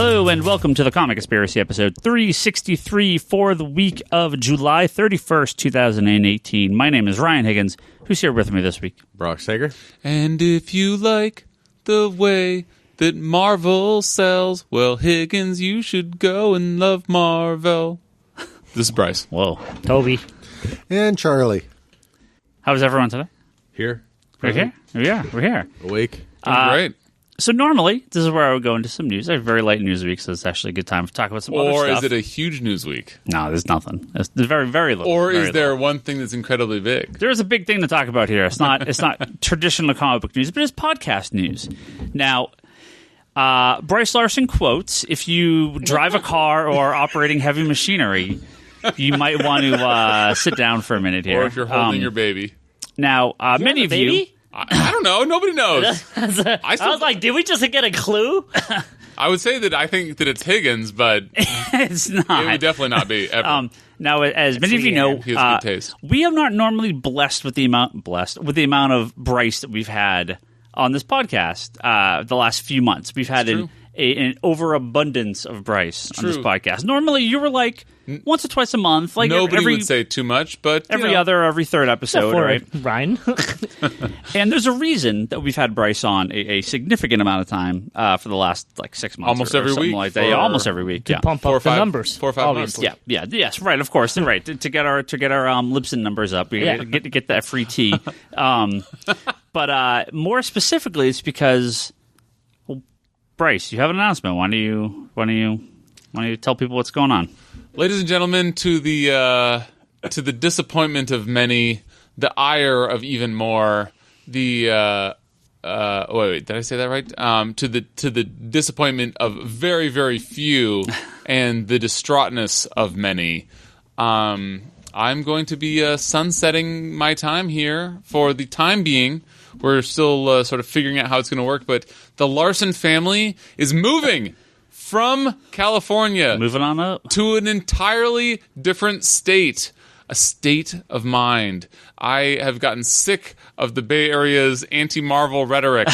Hello and welcome to the Comic Conspiracy episode 363 for the week of July 31st, 2018. My name is Ryan Higgins. Who's here with me this week? Brock Sager. And if you like the way that Marvel sells, well, Higgins, you should go and love Marvel. This is Bryce. Whoa. Toby. And Charlie. How's everyone today? Here. We're here? Yeah, we're here. Awake. Great. So normally, this is where I would go into some news. I have a very light news week, so it's actually a good time to talk about some other stuff. Or is it a huge news week? No, there's nothing. There's very, very little. Or very is there little. one thing that's incredibly big? There's a big thing to talk about here. It's not traditional comic book news, but it's podcast news. Now, Bryce Larsen quotes, if you drive a car or are operating heavy machinery, you might want to sit down for a minute here. Or if you're holding your baby. Now, many of you... I don't know. Nobody knows. I was like, did we just get a clue? I would say that I think that it's Higgins, but it's not. it would definitely not be ever. Now, as many of you know, he has good taste. we are not normally blessed with the amount of Bryce that we've had on this podcast the last few months. We've had an overabundance of Bryce on this podcast. Normally, you were like once or twice a month. Like Nobody would say too much, but every third episode, right? Ryan. And there's a reason that we've had Bryce on a significant amount of time for the last 6 months, almost or every something week, like that. Yeah, almost every week. To pump up the numbers. 4 or 5 months. Yeah, yes, right. Of course, right. To get our Libsyn numbers up, we get that free tea. But more specifically, it's because Bryce, you have an announcement. Why don't you tell people what's going on? Ladies and gentlemen, to the disappointment of many, the ire of even more, the wait, did I say that right? To the disappointment of very, very few, and the distraughtness of many. I'm going to be sunsetting my time here for the time being. We're still sort of figuring out how it's going to work, but the Larsen family is moving from California. Moving on up. To an entirely different state. A state of mind. I have gotten sick of the Bay Area's anti-Marvel rhetoric.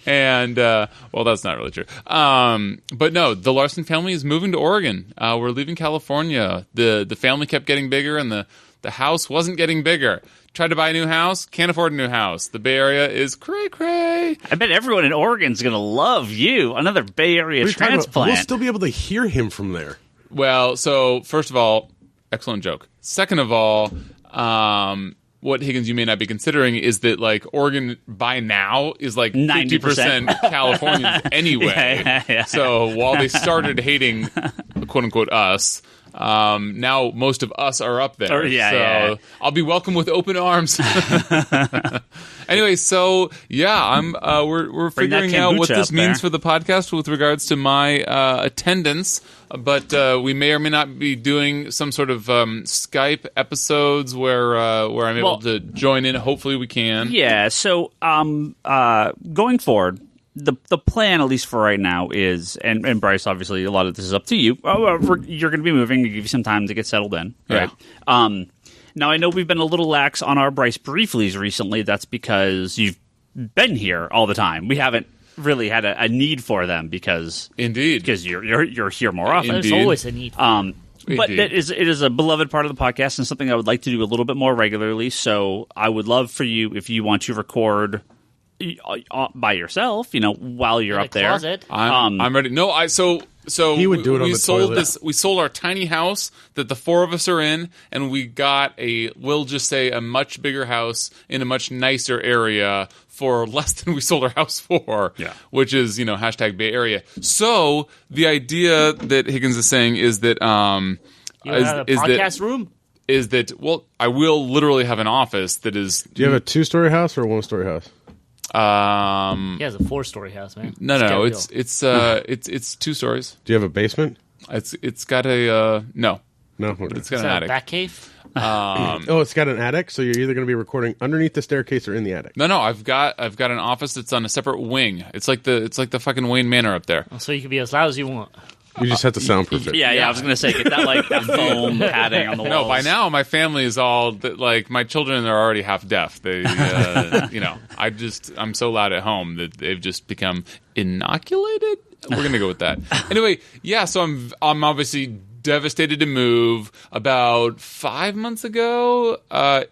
And, well, that's not really true. But no, the Larsen family is moving to Oregon. We're leaving California. The family kept getting bigger, and the house wasn't getting bigger. Tried to buy a new house, can't afford a new house. The Bay Area is cray-cray. I bet everyone in Oregon's going to love you. Another Bay Area transplant. We'll still be able to hear him from there. Well, so first of all, excellent joke. Second of all, what Higgins you may not be considering is that Oregon by now is 50% Californians anyway. Yeah. So while they started hating quote unquote us, now most of us are up there. I'll be welcome with open arms. Anyway, so we're figuring out what this means for the podcast with regards to my attendance. But we may or may not be doing some sort of Skype episodes where I'm able to join in. Hopefully, we can. Yeah. So going forward, the plan, at least for right now, is and Bryce, obviously, a lot of this is up to you. You're going to be moving. To give you some time to get settled in. Right. Yeah. Now, I know we've been a little lax on our Bryce brieflies recently. That's because you've been here all the time. We haven't really had a need for them because you're here more often. There's always a need. But it is a beloved part of the podcast and something I would like to do a little bit more regularly. So I would love for you, if you want to record by yourself, while you're up there. Closet. I'm ready. No, So he would do it on the toilet. We sold our tiny house that the four of us are in, and we got we'll just say a much bigger house in a much nicer area for less than we sold our house for. Yeah. Which is hashtag Bay Area. So the idea that Higgins is saying is that you have a podcast room. Is that I will literally have an office that is. Do you have a 2-story house or a 1-story house? He has a 4-story house, man. No, it's 2 stories. Do you have a basement? It's got a no. It's got an attic. Bat cave. It's got an attic, so you're either going to be recording underneath the staircase or in the attic. No, I've got an office that's on a separate wing. It's like the fucking Wayne Manor up there. So you can be as loud as you want. You just have to soundproof it. Yeah, I was gonna say get that foam padding on the walls. No, by now my family is all my children are already half deaf. They, I'm so loud at home that they've just become inoculated. We're gonna go with that. Anyway, yeah. So I'm obviously devastated to move. About 5 months ago,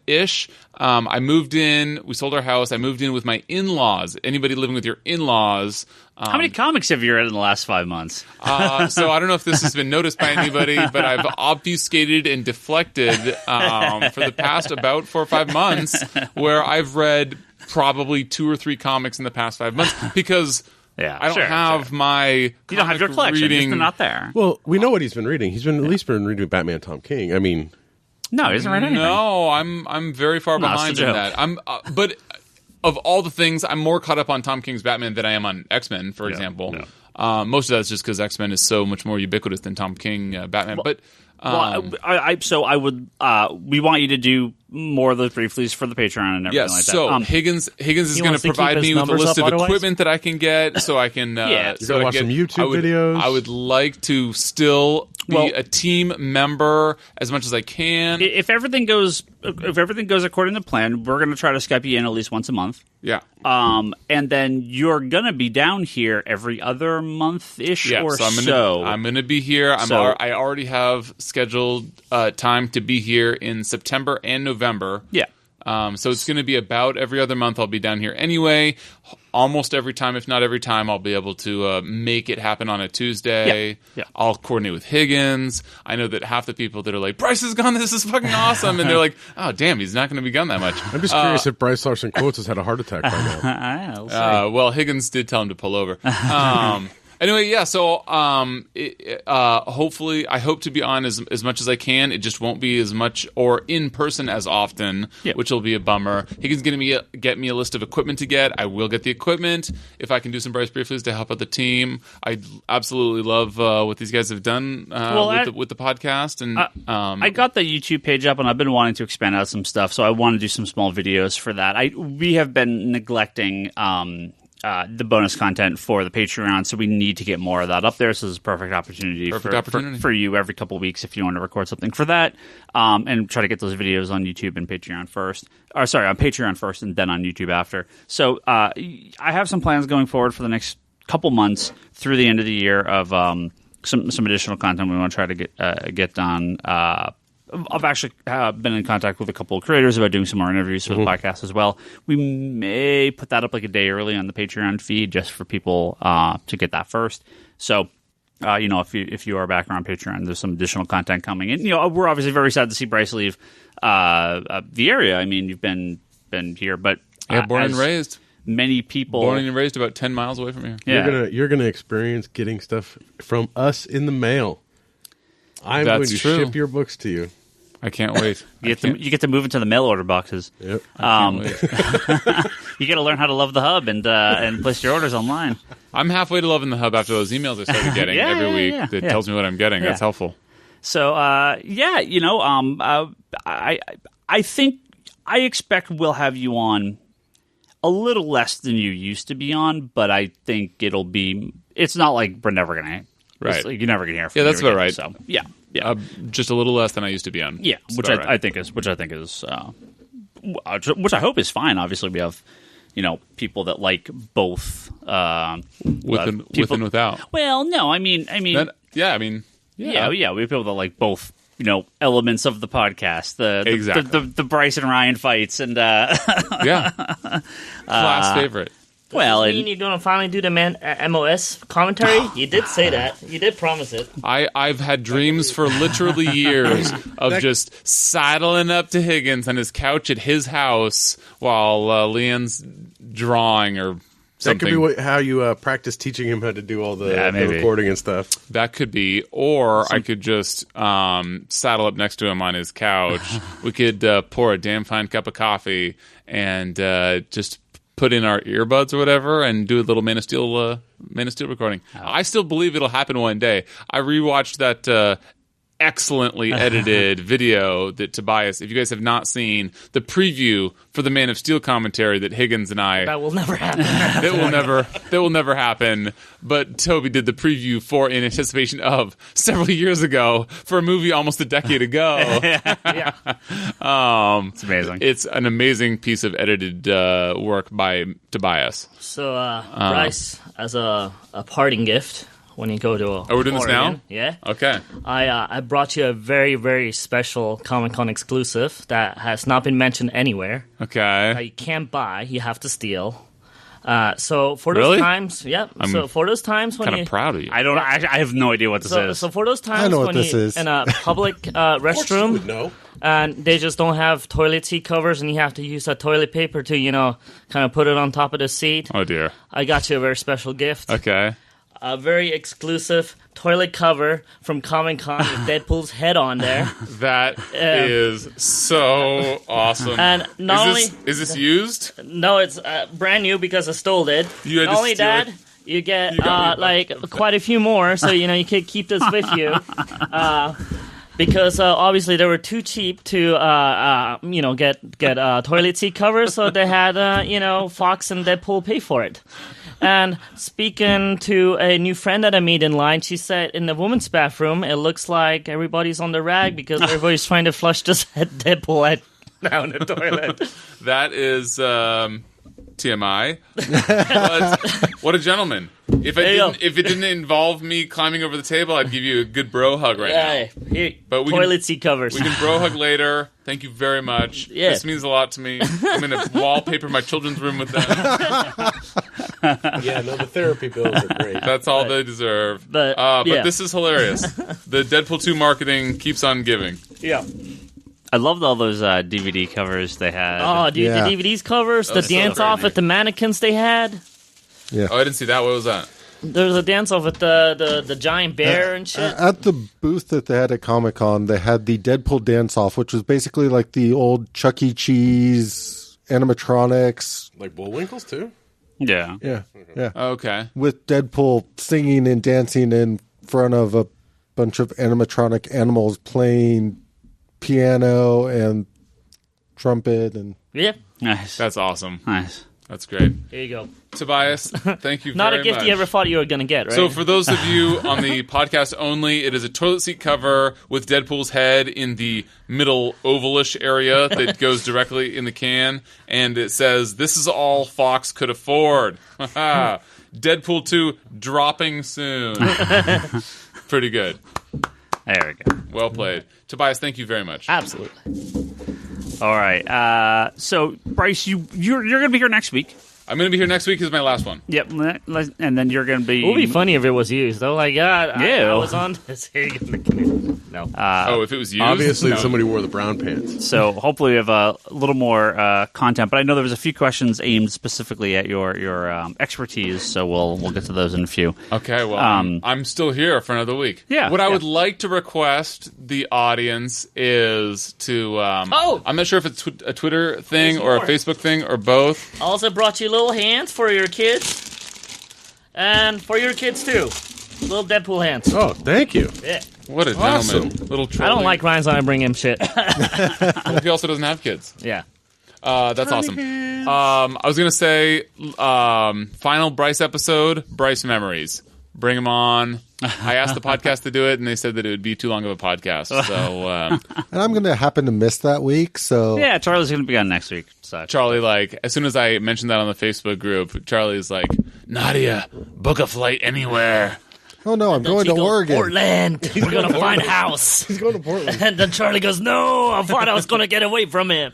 ish. I moved in. We sold our house. I moved in with my in-laws. Anybody living with your in-laws? How many comics have you read in the last 5 months? So I don't know if this has been noticed by anybody, but I've obfuscated and deflected for the past about 4 or 5 months, where I've read probably 2 or 3 comics in the past 5 months because I don't have my. You don't have your collection. Reading. It's not there. Well, we know what he's been reading. He's been at least been reading Batman, Tom King. I mean, no, he hasn't read anything. No, I'm very far behind in that. But of all the things, I'm more caught up on Tom King's Batman than I am on X-Men, for example. Yeah. Most of that's just because X-Men is so much more ubiquitous than Tom King Batman. We want you to do more of those brieflies for the Patreon and everything like that. So Higgins is going to provide me with a list of equipment that I can get, so I can you're going to watch some YouTube videos. I would like to still be a team member as much as I can. If everything goes according to plan, we're going to try to Skype you in at least once a month. Yeah. And then you're going to be down here every other month-ish or so. I'm going to be here. I already have scheduled time to be here in September and November. Yeah. So it's going to be about every other month I'll be down here anyway. Almost every time, if not every time, I'll be able to make it happen on a Tuesday. Yeah. I'll coordinate with Higgins. I know that half the people that are like, Bryce is gone, this is fucking awesome. And they're like, oh, damn, he's not going to be gone that much. I'm just curious if Bryce Larsen Quotes has had a heart attack by now. Well, Higgins did tell him to pull over. Anyway, yeah, so hopefully I hope to be on as much as I can. It just won't be as much or in person as often, which will be a bummer. Higgins going to get me a list of equipment to get. I will get the equipment. If I can do some Bryce brieflies to help out the team, I absolutely love what these guys have done with the podcast. And I got the YouTube page up, and I've been wanting to expand out some stuff, so I want to do some small videos for that. We have been neglecting the bonus content for the Patreon, so we need to get more of that up there. So this is a perfect opportunity for you every couple of weeks if you want to record something for that, and try to get those videos on YouTube and Patreon first. Or sorry, on Patreon first and then on YouTube after. So I have some plans going forward for the next couple months through the end of the year of some additional content we want to try to get done. I've actually been in contact with a couple of creators about doing some more interviews for the podcast as well. We may put that up like a day early on the Patreon feed just for people to get that first. So, if you are back on Patreon, there's some additional content coming in. We're obviously very sad to see Bryce leave the area. I mean, you've been here, but born and raised. Many people born and raised about 10 miles away from here. Yeah. You're gonna experience getting stuff from us in the mail. I'm going to ship your books to you. I can't wait. You get to move into the mail order boxes. Yep. I can't wait. You got to learn how to love the hub and place your orders online. I'm halfway to loving the hub after those emails I started getting every week that tells me what I'm getting. That's helpful. So, I think I expect we'll have you on a little less than you used to be on, but I think it's not like we're never going to. Right. Like you're never going to hear from me. Yeah, that's about right. So, yeah. Just a little less than I used to be on. Yeah, which I think is which I hope is fine. Obviously, we have people that like both with and without. Well, no, I mean, we have people that like both. Elements of the podcast, the Bryce and Ryan fights, and class favorite. Well, you're going to finally do the MOS commentary? You did say that. You did promise it. I've had dreams for literally years of just saddling up to Higgins on his couch at his house while Leon's drawing or something. That could be how you practice teaching him how to do all the recording and stuff. That could be. Or I could just saddle up next to him on his couch. We could pour a damn fine cup of coffee and just put in our earbuds or whatever and do a little Man of Steel recording. I still believe it'll happen one day. I rewatched that excellently edited video that Tobias, if you guys have not seen the preview for the Man of Steel commentary that Higgins and I... That will never happen. that will never happen. But Toby did the preview for in anticipation of several years ago for a movie almost a decade ago. Yeah. It's amazing. It's an amazing piece of edited work by Tobias. So, Bryce, as a parting gift, when you go to we're doing this now? Yeah. Okay. I brought you a very, very special Comic-Con exclusive that has not been mentioned anywhere. Okay. That you can't buy, you have to steal. So for Really? those times, so for those times when Kind you... of proud of you. I have no idea what this is. So for those times I know what when this you is. in a public restroom No. and they just don't have toilet seat covers and you have to use that toilet paper to, kind of put it on top of the seat, Oh, dear. I got you a very special gift. Okay. A very exclusive toilet cover from Comic-Con with Deadpool's head on there. That is so awesome. And not Is this used? No, it's brand new because I stole it. You had Not to only steal that, it? you get got me. quite a few more, so you could keep this with you. Because obviously they were too cheap to get toilet seat covers, so they had Fox and Deadpool pay for it. And speaking to a new friend that I made in line, she said in the women's bathroom, it looks like everybody's on the rag because everybody's trying to flush this Deadpool head down the toilet. That is TMI. But what a gentleman. If it didn't involve me climbing over the table, I'd give you a good bro hug right now. Here, But we toilet seat covers. We can bro hug later. Thank you very much. Yeah. This means a lot to me. I'm going to wallpaper my children's room with them. Yeah, no, the therapy bills are great. That's all they deserve. But, yeah. This is hilarious. The Deadpool 2 marketing keeps on giving. Yeah. I loved all those DVD covers they had. Oh, dude, Yeah. the DVDs covers, the That's so dance off crazy. with the mannequins they had. Yeah. Oh, I didn't see that. What was that? There was a dance off with the giant bear and shit. At the booth that they had at Comic-Con, they had the Deadpool Dance Off, which was basically like the old Chuck E. Cheese animatronics. Like Bullwinkles, too? Yeah. Yeah. Yeah. Okay. With Deadpool singing and dancing in front of a bunch of animatronic animals playing piano and trumpet and Yeah, Nice. That's awesome. Nice. That's great. here you go. Tobias, thank you Not very a gift much. you ever thought you were going to get, right? So for those of you on the podcast only, it is a toilet seat cover with Deadpool's head in the middle ovalish area that goes directly in the can, and it says, "This is all Fox could afford." Deadpool 2 dropping soon. Pretty good. There we go. Well played. Tobias, thank you very much. Absolutely. All right. So, Bryce, you're going to be here next week. I'm going to be here next week is my last one. Yep. And then you're going to be... It would be funny if it was used. Oh my god, Yeah. I was on this. Here you go. No. If it was used? Obviously, No. somebody wore the brown pants. So hopefully we have a little more content. But I know there was a few questions aimed specifically at your expertise, so we'll get to those in a few. Okay, well, Um, I'm still here for another week. Yeah, What I yeah. would like to request the audience is to... I'm not sure if it's a Twitter thing There's or a more. Facebook thing or both. Also brought you little hands for your kids, and for your kids too. Little Deadpool hands. Oh, thank you. Yeah. What a Awesome. gentleman. Little I trolley. don't like Ryan's on bring him shit. He also doesn't have kids. Yeah. That's awesome. I was going to say, final Bryce episode, Bryce Memories. Bring them on. I asked the podcast to do it, and they said that it would be too long of a podcast. So, and I'm going to happen to miss that week, so Yeah, Charlie's going to be on next week. So. Charlie, as soon as I mentioned that on the Facebook group, Charlie's like, Nadia, book a flight anywhere. oh no, I'm going to Oregon. Portland. We're gonna find a house. He's going to Portland. And then Charlie goes, "No, I thought I was gonna get away from him."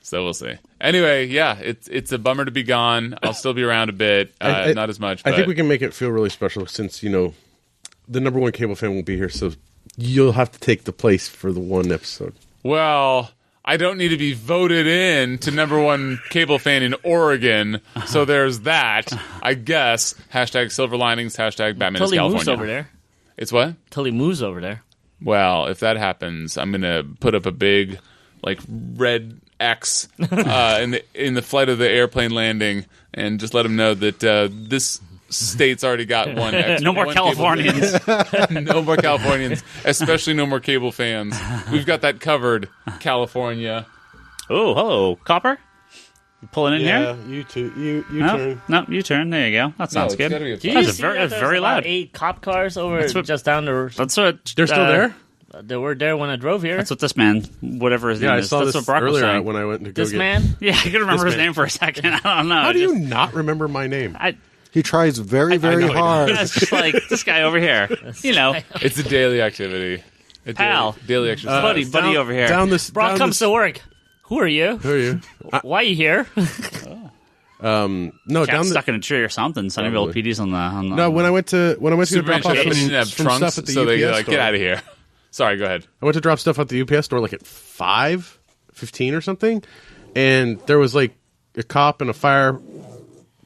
So we'll see. Anyway, yeah, it's a bummer to be gone. I'll still be around a bit, not as much. I But think we can make it feel really special since, the number one cable fan won't be here, so you'll have to take the place for the one episode. Well, I don't need to be voted in to number one cable fan in Oregon, so there's that. I guess. # Silver Linings, # Batman is Tully California. moves over there. It's what? Tully moves over there. Well, if that happens, I'm gonna put up a big, red X in the flight of the airplane landing, and just let them know that this states already got one. No more one Californians. No more Californians, especially no more cable fans. We've got that covered, California. Oh, hello, Copper. You pulling in here? you too. You No, turn. no, you turn. There you go. That sounds it's gotta be good. a- Do you That's see very, that that's there's very about loud. 8 cop cars over That's what- just down the. That's what They're still there. They were there when I drove here. That's what this man, whatever his Yeah, name I is, saw that's this what Brock was earlier saying. when I went to go This get. man. Yeah, I can remember his man. name for a second. I don't know. How do you not remember my name? He tries very, very know he hard. It's just like this guy over here. You know, It's a daily activity. A Pal. daily exercise. buddy over here. Down this. Brock down comes this, to work. Who are you? Who are you? Why are you here? No, Cat's down the. stuck in a tree or something. Sunnyvale Probably. PD's on the. No, when I went to go Superman drop off showed up and some, didn't have some trunks, stuff at the so UPS they like, store. get out of here. Sorry, go ahead. I went to drop stuff at the UPS store like at 5:15 or something, and there was like a cop and a fire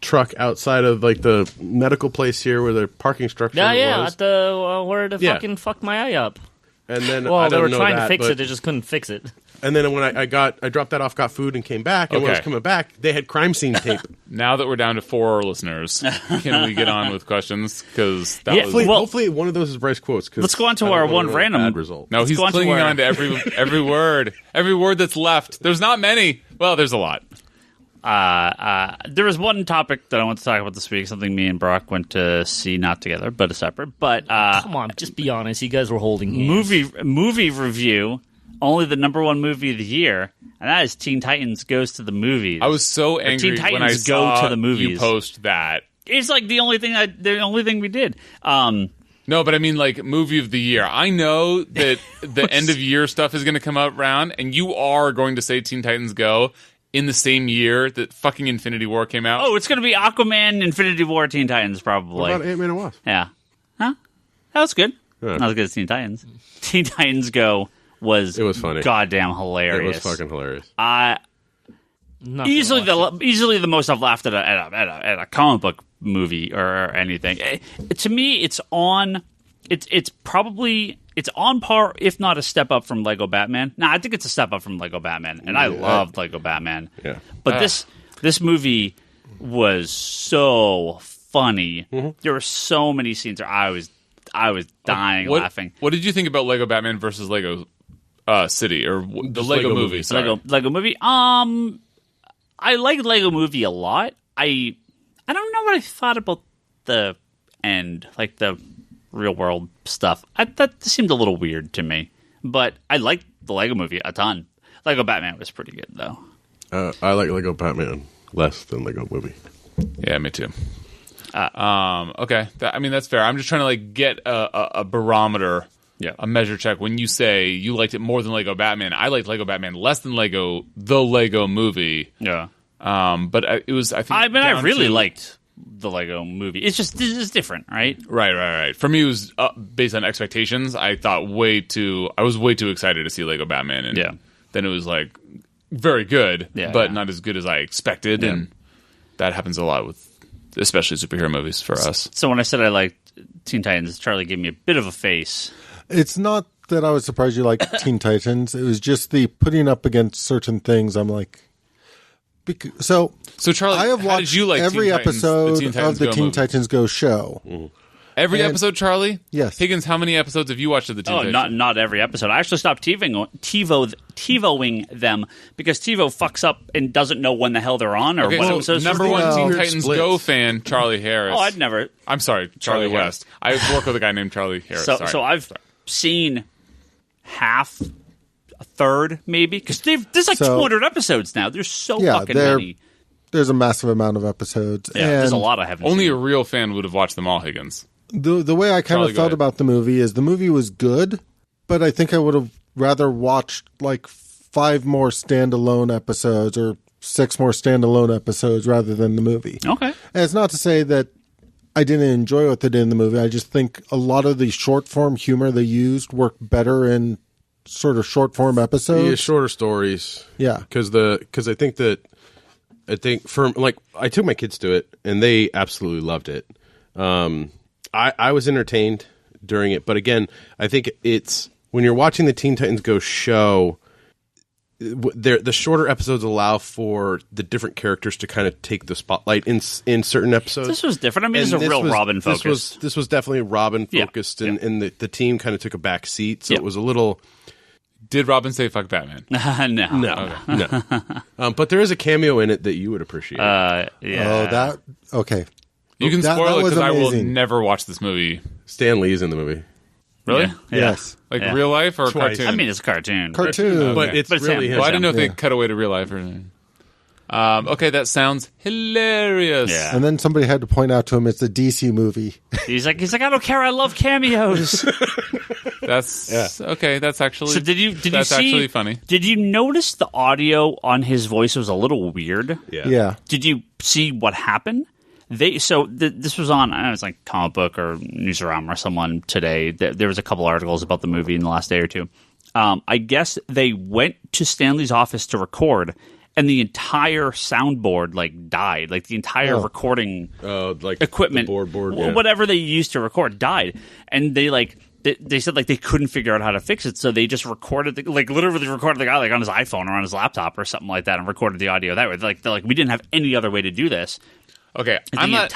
truck outside of like the medical place here where the parking structure Yeah, was. at the where the Yeah. fucking fucked my eye up. And then Well, I they don't were know trying that, to fix but- it. They just couldn't fix it. And then when I dropped that off, got food, and came back, and when I was Okay. coming back, they had crime scene tape. Now that we're down to 4 listeners, can we get on with questions? Because that Yeah, was Hopefully, Well- hopefully one of those is Bryce quotes. 'Cause Let's go on to I don't our wanna one go random- bad result. no. He's go on to clinging where- on to every word that's left. There's not many. Well, there's a lot. There was one topic that I want to talk about this week. Something me and Brock went to see, not together, but a separate. But Come on, just be honest. You guys were holding hands. movie review. Only the #1 movie of the year, and that is Teen Titans Goes to the Movies. I was so angry Teen when I Titans Go saw to the Movies. you post that. It's like the only thing we did. No, but I mean, like, movie of the year. I know that the end of year stuff is going to come out round, and you are going to say Teen Titans Go in the same year that fucking Infinity War came out. Oh, it's going to be Aquaman, Infinity War, Teen Titans, What probably. about Ant-Man and Wasp? Yeah. Huh? That was good. Yeah. Not as good as Teen Titans. Teen Titans Go was It was funny. goddamn It hilarious. was fucking hilarious. Not Easily gonna watch easily the most I've laughed at a comic book movie or anything. To me, it's on. It's probably on par, if not a step up from Lego Batman. Nah, I think it's a step up from Lego Batman, and I loved Lego Batman. Yeah. But this movie was so funny. Mm-hmm. There were so many scenes where I was dying laughing. What did you think about Lego Batman versus Lego City or the Lego Lego movie? movie. Sorry. Lego movie. I liked Lego movie a lot. I don't know what I thought about the end, like the real world stuff. That seemed a little weird to me. But I liked the Lego movie a ton. Lego Batman was pretty good though. I like Lego Batman less than Lego Movie. Yeah, me too. Okay, I mean that's fair. I'm just trying to like get a barometer, a measure check. When you say you liked it more than Lego Batman, I liked Lego Batman less than the Lego Movie. Yeah. But it was. I think. I really liked the Lego movie. It's just different, right? Right. For me, it was based on expectations. I thought I was way too excited to see Lego Batman, and then it was like very good, but not as good as I expected, and that happens a lot with especially superhero movies for us. So when I said I liked Teen Titans, Charlie gave me a bit of a face. It's not that I was surprised you liked Teen Titans. It was just the putting up against certain things. I'm like, so Charlie, I have how watched did you like every Teen Titans, episode Teen Titans of the Go Teen movie? Titans Go show. Mm-hmm. Every And- episode, Charlie? Yes. Higgins, how many episodes have you watched of the Teen Oh, Titans? not every episode. I actually stopped TiVoing them because TiVo fucks up and doesn't know when the hell they're on or Okay, what so episodes. number they're one on. Teen Weird Titans splits. Go fan, Charlie Harris. Oh, I'd never. I'm sorry, Charlie Charlie West. I work with a guy named Charlie Harris. So, sorry. so I've seen half, a third, maybe, because there's like So- 200 episodes now. There's so Yeah, fucking they're- many. There's a massive amount of episodes. Yeah, there's a and lot I haven't Only seen. a real fan would have watched them all, Higgins. The way I kind Charlie, of go felt ahead. about the movie is the movie was good, but I think I would have rather watched like 5 more standalone episodes or 6 more standalone episodes rather than the movie. Okay. And it's not to say that I didn't enjoy what they did in the movie. I just think a lot of the short form humor they used worked better in sort of short form episodes. Yeah, shorter stories. Yeah. Because I think for like I took my kids to it and they absolutely loved it. I was entertained during it, but again, I think it's when you're watching the Teen Titans Go show, the shorter episodes allow for the different characters to kind of take the spotlight in certain episodes. This was different. I mean, this is a real Robin focus. This was definitely Robin focused, and the team kind of took a back seat, so it was a little. Did Robin say "fuck Batman"? No. But there is a cameo in it that you would appreciate. Oh, that okay. You can That spoil it because I will amazing. never watch this movie. Stan Lee's in the movie. Really? Yeah. Yes. Like real life or Twice. cartoon? I mean, it's a cartoon. Cartoon. But it's But it's really him. him. Well, I didn't know if they Yeah. cut away to real life or anything. Okay, that sounds hilarious. Yeah. And then somebody had to point out to him it's a DC movie. He's like, I don't care. I love cameos. That's okay. That's actually So did you that's see? actually funny. Did you notice the audio on his voice was a little weird? Yeah. Did you see what happened? This was on, I don't know, it's like Comic Book or Newsarama or someone today. There was a couple articles about the movie in the last day or two. I guess they went to Stanley's office to record, and the entire soundboard died. Like the entire recording equipment, the board, yeah. whatever they used to record died, and they said they couldn't figure out how to fix it, so they just recorded literally recorded the guy on his iPhone or on his laptop or something like that, and recorded the audio that way. They're like, we didn't have any other way to do this. Okay, I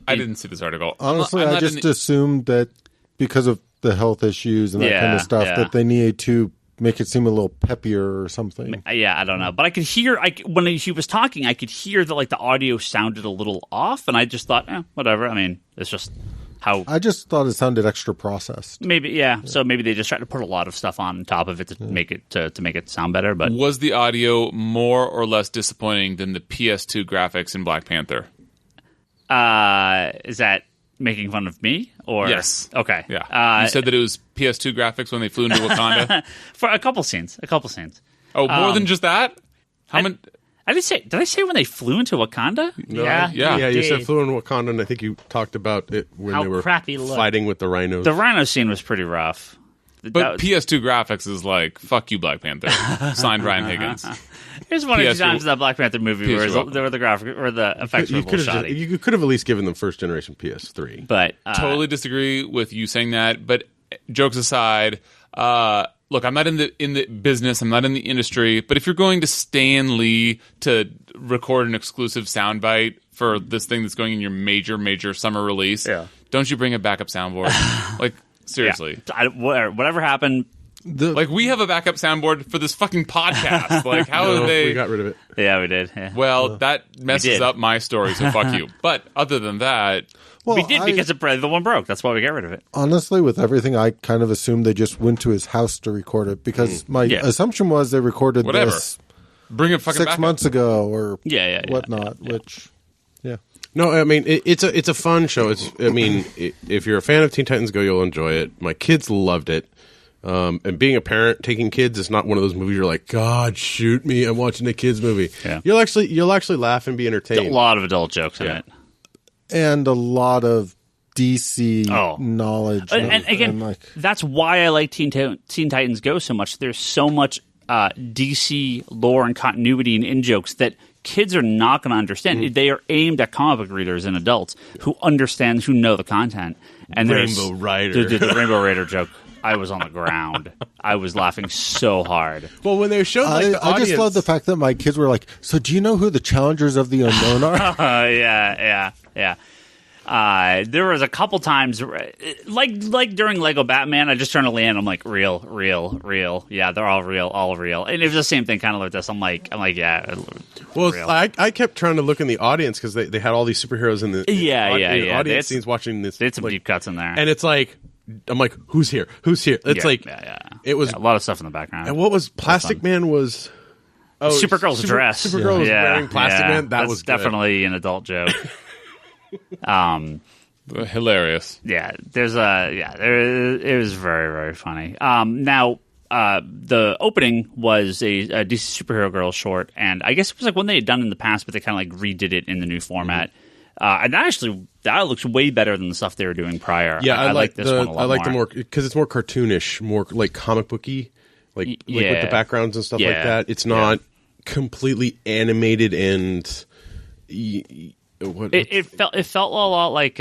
I didn't see this article. Honestly, I'm I not just in assumed that because of the health issues and that kind of stuff, that they needed to make it seem a little peppier or something. Yeah, I don't know. But I could hear, when he was talking, I could hear that the audio sounded a little off, and I just thought, whatever. I mean, it's just how... I just thought it sounded extra processed. Maybe, yeah. So maybe they just tried to put a lot of stuff on top of it to make it to make it sound better. But Was the audio more or less disappointing than the PS2 graphics in Black Panther? Is that making fun of me? Or Yes. Okay. Yeah. You said that it was PS2 graphics when they flew into Wakanda? For a couple scenes. Oh, more than just that? How many? I didn't say. Did I say when they flew into Wakanda? Yeah. Yeah, you said did. flew in Wakanda, and I think you talked about it when How they were crappy it looked. fighting with the rhinos. The rhino scene was pretty rough. But PS2 graphics is like, fuck you, Black Panther. Signed Ryan Higgins. There's one or two PS2 times in that Black Panther movie where the graphic or the effects were a little shoddy. You could have at least given them first generation PS3. But Totally disagree with you saying that. But jokes aside, look, I'm not in the business. I'm not in the industry. But if you're going to Stan Lee to record an exclusive soundbite for this thing that's going in your major summer release, don't you bring a backup soundboard? Like, seriously. Whatever happened. Like, we have a backup soundboard for this fucking podcast. Like, how No, are they? we got rid of it. Yeah, we did. Yeah. Well, that messes did. up my story, so fuck you. But other than that, Well, we did because the one broke. That's why we got rid of it. honestly, with everything, I kind of assumed they just went to his house to record it because my assumption was they recorded Whatever. this bring it fucking 6 back months ago or Yeah. whatnot, which, yeah. No, I mean it's a fun show. If you're a fan of Teen Titans Go, you'll enjoy it. My kids loved it. And being a parent, taking kids is not one of those movies you're like, God, shoot me! I'm watching a kids movie. Yeah. You'll actually laugh and be entertained. A lot of adult jokes in it. And a lot of DC knowledge. And again, that's why I like Teen Titans Go so much. There's so much DC lore and continuity and in-jokes that kids are not going to understand. They are aimed at comic book readers and adults who understand, who know the content. And Rainbow Rider. the Rainbow Rider joke. I was on the ground. I was laughing so hard. Well, when they showed the I audience, just love the fact that my kids were like, so do you know who the challengers of the unknown are? Yeah. There was a couple times, like during Lego Batman, I just turned to Leanne. I'm like, real. Yeah, they're all real. And it was the same thing, kind of like this. I'm like, yeah. Well, real. I kept trying to look in the audience because they had all these superheroes in the audience scenes watching this. They had some deep cuts in there, and it's like, I'm like, who's here? It's it was a lot of stuff in the background. And what was Plastic Man was? Oh, Supergirl's dress. Supergirl was wearing Plastic Man. That was good. definitely an adult joke. hilarious. Yeah, it was very, very funny. Now, the opening was a DC Superhero Girl short, and I guess it was like one they had done in the past, but they kind of like redid it in the new format. And that looks way better than the stuff they were doing prior. Yeah, I like this one a lot I like the more because it's more cartoonish, more like comic booky, like with the backgrounds and stuff like that. It's not completely animated and. It felt a lot like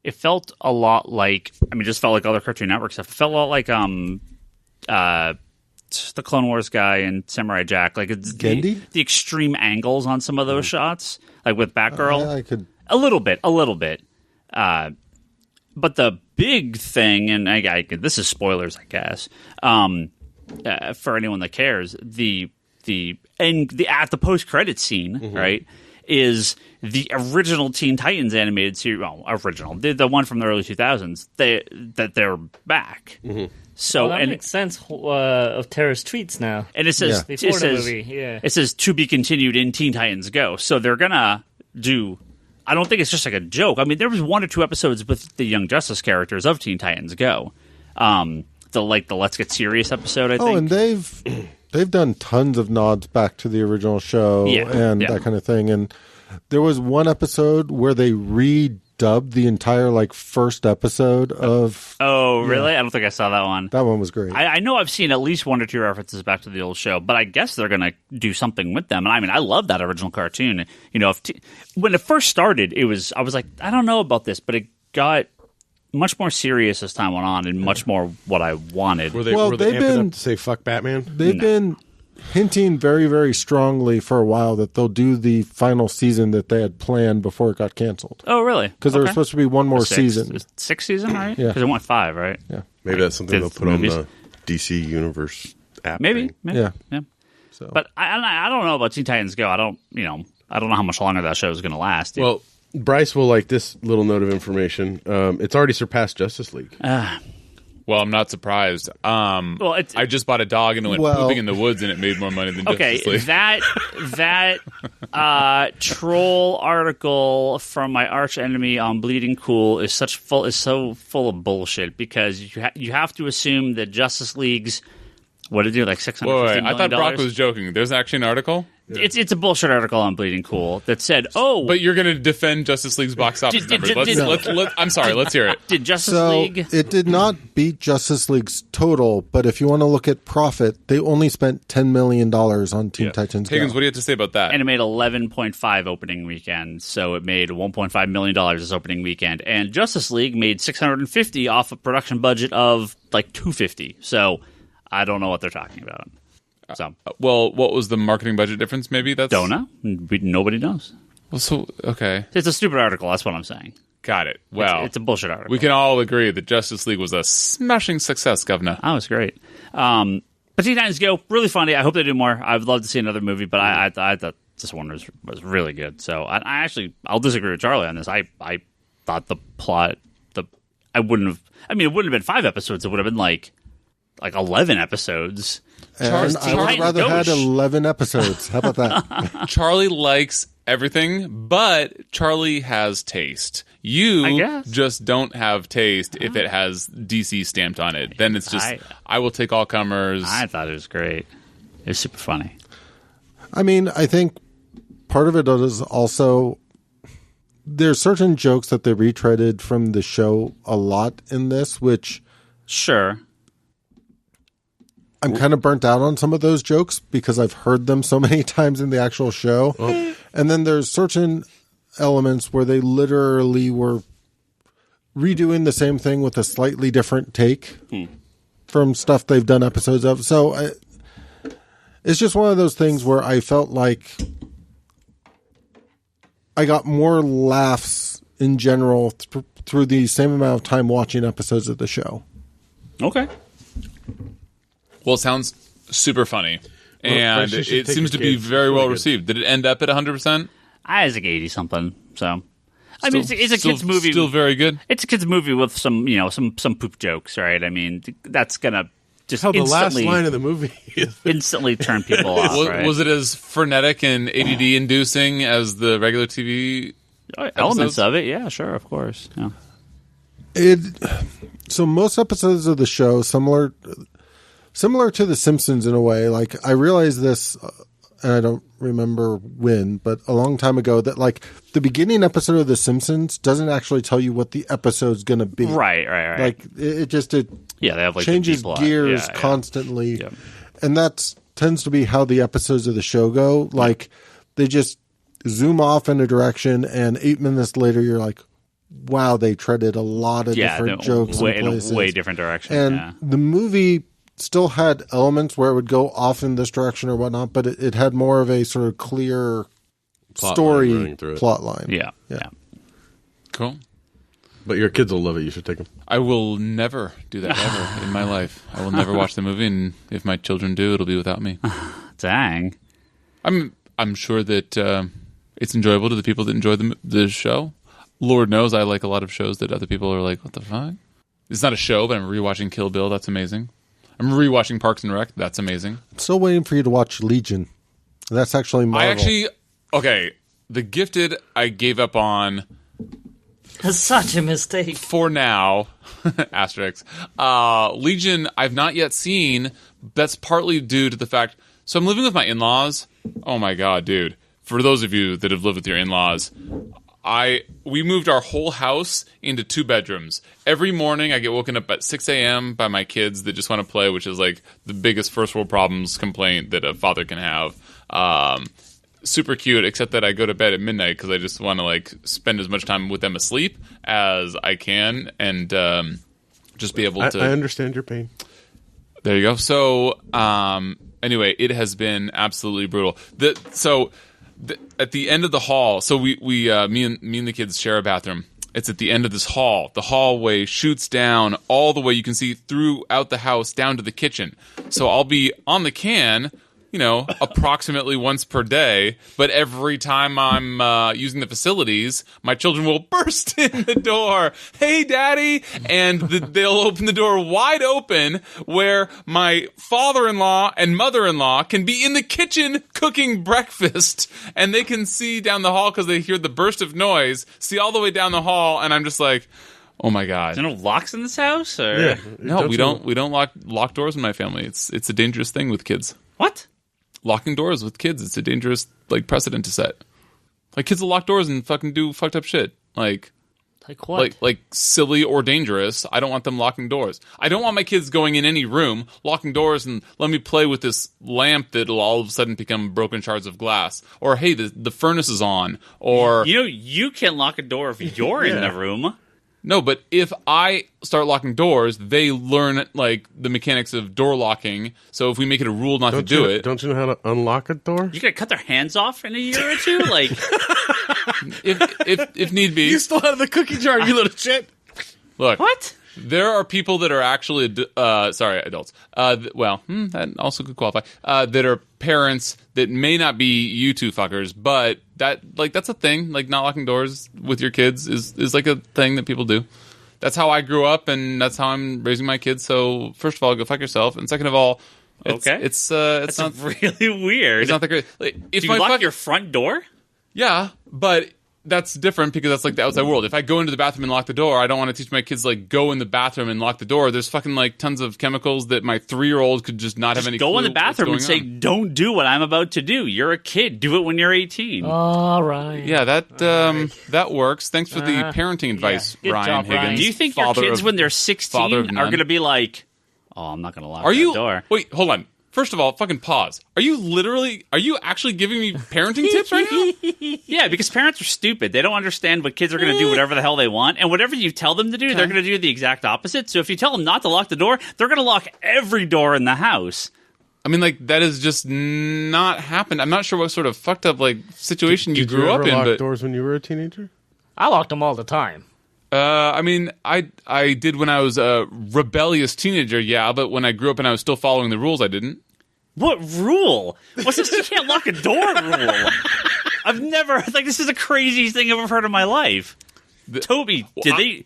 it felt a lot like, I mean, just felt like other Cartoon Network stuff. It felt a lot like the Clone Wars guy in Samurai Jack. Like it's Gendy? the extreme angles on some of those shots, like with Batgirl. I could. A little bit. But the big thing, and this is spoilers, I guess, for anyone that cares, the at the post credit scene, right, is the original Teen Titans animated series. Well, original, the one from the early 2000s. They're back. So that makes sense of Terrace tweets now. And it says Before the movie, it says to be continued in Teen Titans Go. So they're gonna do. I don't think it's just like a joke. I mean, there was 1 or 2 episodes with the Young Justice characters of Teen Titans Go. The Let's Get Serious episode, I think. Oh, and they've done tons of nods back to the original show that kind of thing. And there was one episode where they redubbed the entire first episode of. Oh, really? I don't think I saw that one. That one was great. I know I've seen at least 1 or 2 references back to the old show, but I guess they're going to do something with them. And I mean, I love that original cartoon. You know, when it first started, I was like, I don't know about this, but it got much more serious as time went on and much more what I wanted. Were they amping up to say fuck Batman? They've been hinting very, very strongly for a while that they'll do the final season that they had planned before it got canceled. Oh, really? Because there was supposed to be one more season. 6th season, right? Yeah. Because it went 5, right? Yeah. Maybe that's something they'll put movies? on the DC Universe app. Maybe. Yeah. So. But I don't know about Teen Titans Go. I don't know how much longer that show is going to last. Well, Bryce will like this little note of information. It's already surpassed Justice League. Well, I'm not surprised. I just bought a dog and it went pooping in the woods, and it made more money than Justice League. that troll article from my arch enemy on Bleeding Cool is so full of bullshit, because you have to assume that Justice League's what did it do, like $650 million? I thought Brock was joking. There's actually an article. Yeah. It's a bullshit article on Bleeding Cool that said, but you're going to defend Justice League's box office numbers. I'm sorry, let's hear it. Did Justice League... It did not beat Justice League's total, but if you want to look at profit, they only spent $10 million on Teen Titans Go. Higgins, what do you have to say about that? And it made 11.5 opening weekend, so it made $1.5 million this opening weekend. And Justice League made $650 off a production budget of like $250. So I don't know what they're talking about. So, well, what was the marketing budget difference? Maybe that's don't know. Nobody knows. Well, so okay, it's a stupid article. That's what I'm saying. Got it. Well, it's a bullshit article. We can all agree that Justice League was a smashing success, Governor. Oh, it was great. But Teen Titans Go, really funny. I hope they do more. I'd love to see another movie, but I thought this one was really good. So I'll disagree with Charlie on this. I thought the plot it wouldn't have been 5 episodes. It would have been like 11 episodes. And I would rather had 11 episodes. How about that? Charlie likes everything, but Charlie has taste. You just don't have taste if it has DC stamped on it. Then it's just, I will take all comers. I thought it was great. It was super funny. I mean, I think part of it is also there's certain jokes that they retreaded from the show a lot in this, which... Sure. I'm kind of burnt out on some of those jokes because I've heard them so many times in the actual show. Oh. And then there's certain elements where they literally were redoing the same thing with a slightly different take from stuff they've done episodes of. So it's just one of those things where I felt like I got more laughs in general through the same amount of time watching episodes of the show. Okay. Well, it sounds super funny, and it seems to be very well received. Did it end up at 100%? I was like 80-something, so... I mean, it's a kid's movie. Still very good? It's a kid's movie with some poop jokes, right? I mean, that's going to just the last line of the movie instantly turn people off, right? Was it as frenetic and ADD-inducing as the regular TV elements of it? Yeah, sure, of course. Yeah. So most episodes of the show, similar to The Simpsons in a way, like I realized this, and I don't remember when, but a long time ago, that like the beginning episode of The Simpsons doesn't actually tell you what the episode's going to be. Right. Like it they have like changes gears constantly, and that tends to be how the episodes of the show go. Like they just zoom off in a direction, and 8 minutes later, you're like, wow, they treaded a lot of different jokes in places. In a way different direction. And the movie still had elements where it would go off in this direction or whatnot, but it had more of a sort of clear story plot line. Yeah. Cool. But your kids will love it. You should take them. I will never do that ever in my life. I will never watch the movie, and if my children do, it'll be without me. Dang. I'm sure that it's enjoyable to the people that enjoy the show. Lord knows I like a lot of shows that other people are like, what the fuck? It's not a show, but I'm rewatching Kill Bill. That's amazing. I'm rewatching Parks and Rec. That's amazing. I'm still waiting for you to watch Legion. That's actually Marvel. Okay, The Gifted I gave up on. That's such a mistake. For now, asterisks. Legion, I've not yet seen. That's partly due to the fact. So I'm living with my in-laws. Oh my god, dude! For those of you that have lived with your in-laws, we moved our whole house into 2 bedrooms. Every morning, I get woken up at 6 a.m. by my kids that just want to play, which is like the biggest first world problems complaint that a father can have. Super cute, except that I go to bed at midnight because I just want to like spend as much time with them asleep as I can, and just be able to. I understand your pain. There you go. So anyway, it has been absolutely brutal. At the end of the hall, so me and the kids share a bathroom. It's at the end of this hall. The hallway shoots down all the way. You can see throughout the house down to the kitchen. So I'll be on the can, approximately once per day. But every time I'm using the facilities, my children will burst in the door. Hey, Daddy! And they'll open the door wide open where my father-in-law and mother-in-law can be in the kitchen cooking breakfast. And they can see down the hall because they hear the burst of noise, see all the way down the hall. And I'm just like, oh my God. Is there no locks in this house? Or? Yeah. No, we don't lock doors in my family. It's a dangerous thing with kids. What? Locking doors with kids, it's a dangerous precedent to set. Like kids will lock doors and fucking do fucked up shit. Like what? Like silly or dangerous. I don't want them locking doors. I don't want my kids going in any room, locking doors, and let me play with this lamp that'll all of a sudden become broken shards of glass. Or hey, the furnace is on. Or you can't lock a door if you're in the room. No, but if I start locking doors, they learn like the mechanics of door locking. So if we make it a rule not to do it, don't you know how to unlock a door? You gotta cut their hands off in a year or two, like if need be. You still have the cookie jar, you little shit. Look, what? There are people that are actually adults. That also could qualify. That are parents that may not be you two fuckers, but that's a thing. Like not locking doors with your kids is like a thing that people do. That's how I grew up, and that's how I'm raising my kids. So first of all, go fuck yourself, and second of all, it's not really weird. It's not that great. Like, do you lock your front door? Yeah, but that's different because that's like the outside world. If I go into the bathroom and lock the door, I don't want to teach my kids like go in the bathroom and lock the door. There's fucking like tons of chemicals that my 3-year-old could just not have any clue. Go in the bathroom and say, "Don't do what I'm about to do. You're a kid. Do it when you're 18." All right. Yeah, that works. Thanks for the parenting advice, Ryan Higgins. Do you think your kids when they're 16 are going to be like, "Oh, I'm not going to lock the door"? Wait, hold on. First of all, fucking pause. Are you actually giving me parenting tips right now? Yeah, because parents are stupid. They don't understand what kids are going to do whatever the hell they want. And whatever you tell them to do, they're going to do the exact opposite. So if you tell them not to lock the door, they're going to lock every door in the house. I mean, like, that has just not happened. I'm not sure what sort of fucked up, like, situation you grew up in. Did you ever lock doors when you were a teenager? I locked them all the time. I mean, I did when I was a rebellious teenager, yeah, but when I grew up and I was still following the rules, I didn't. What rule? What's this? You can't lock a door rule. I've never, this is the craziest thing I've ever heard in my life. Toby, are you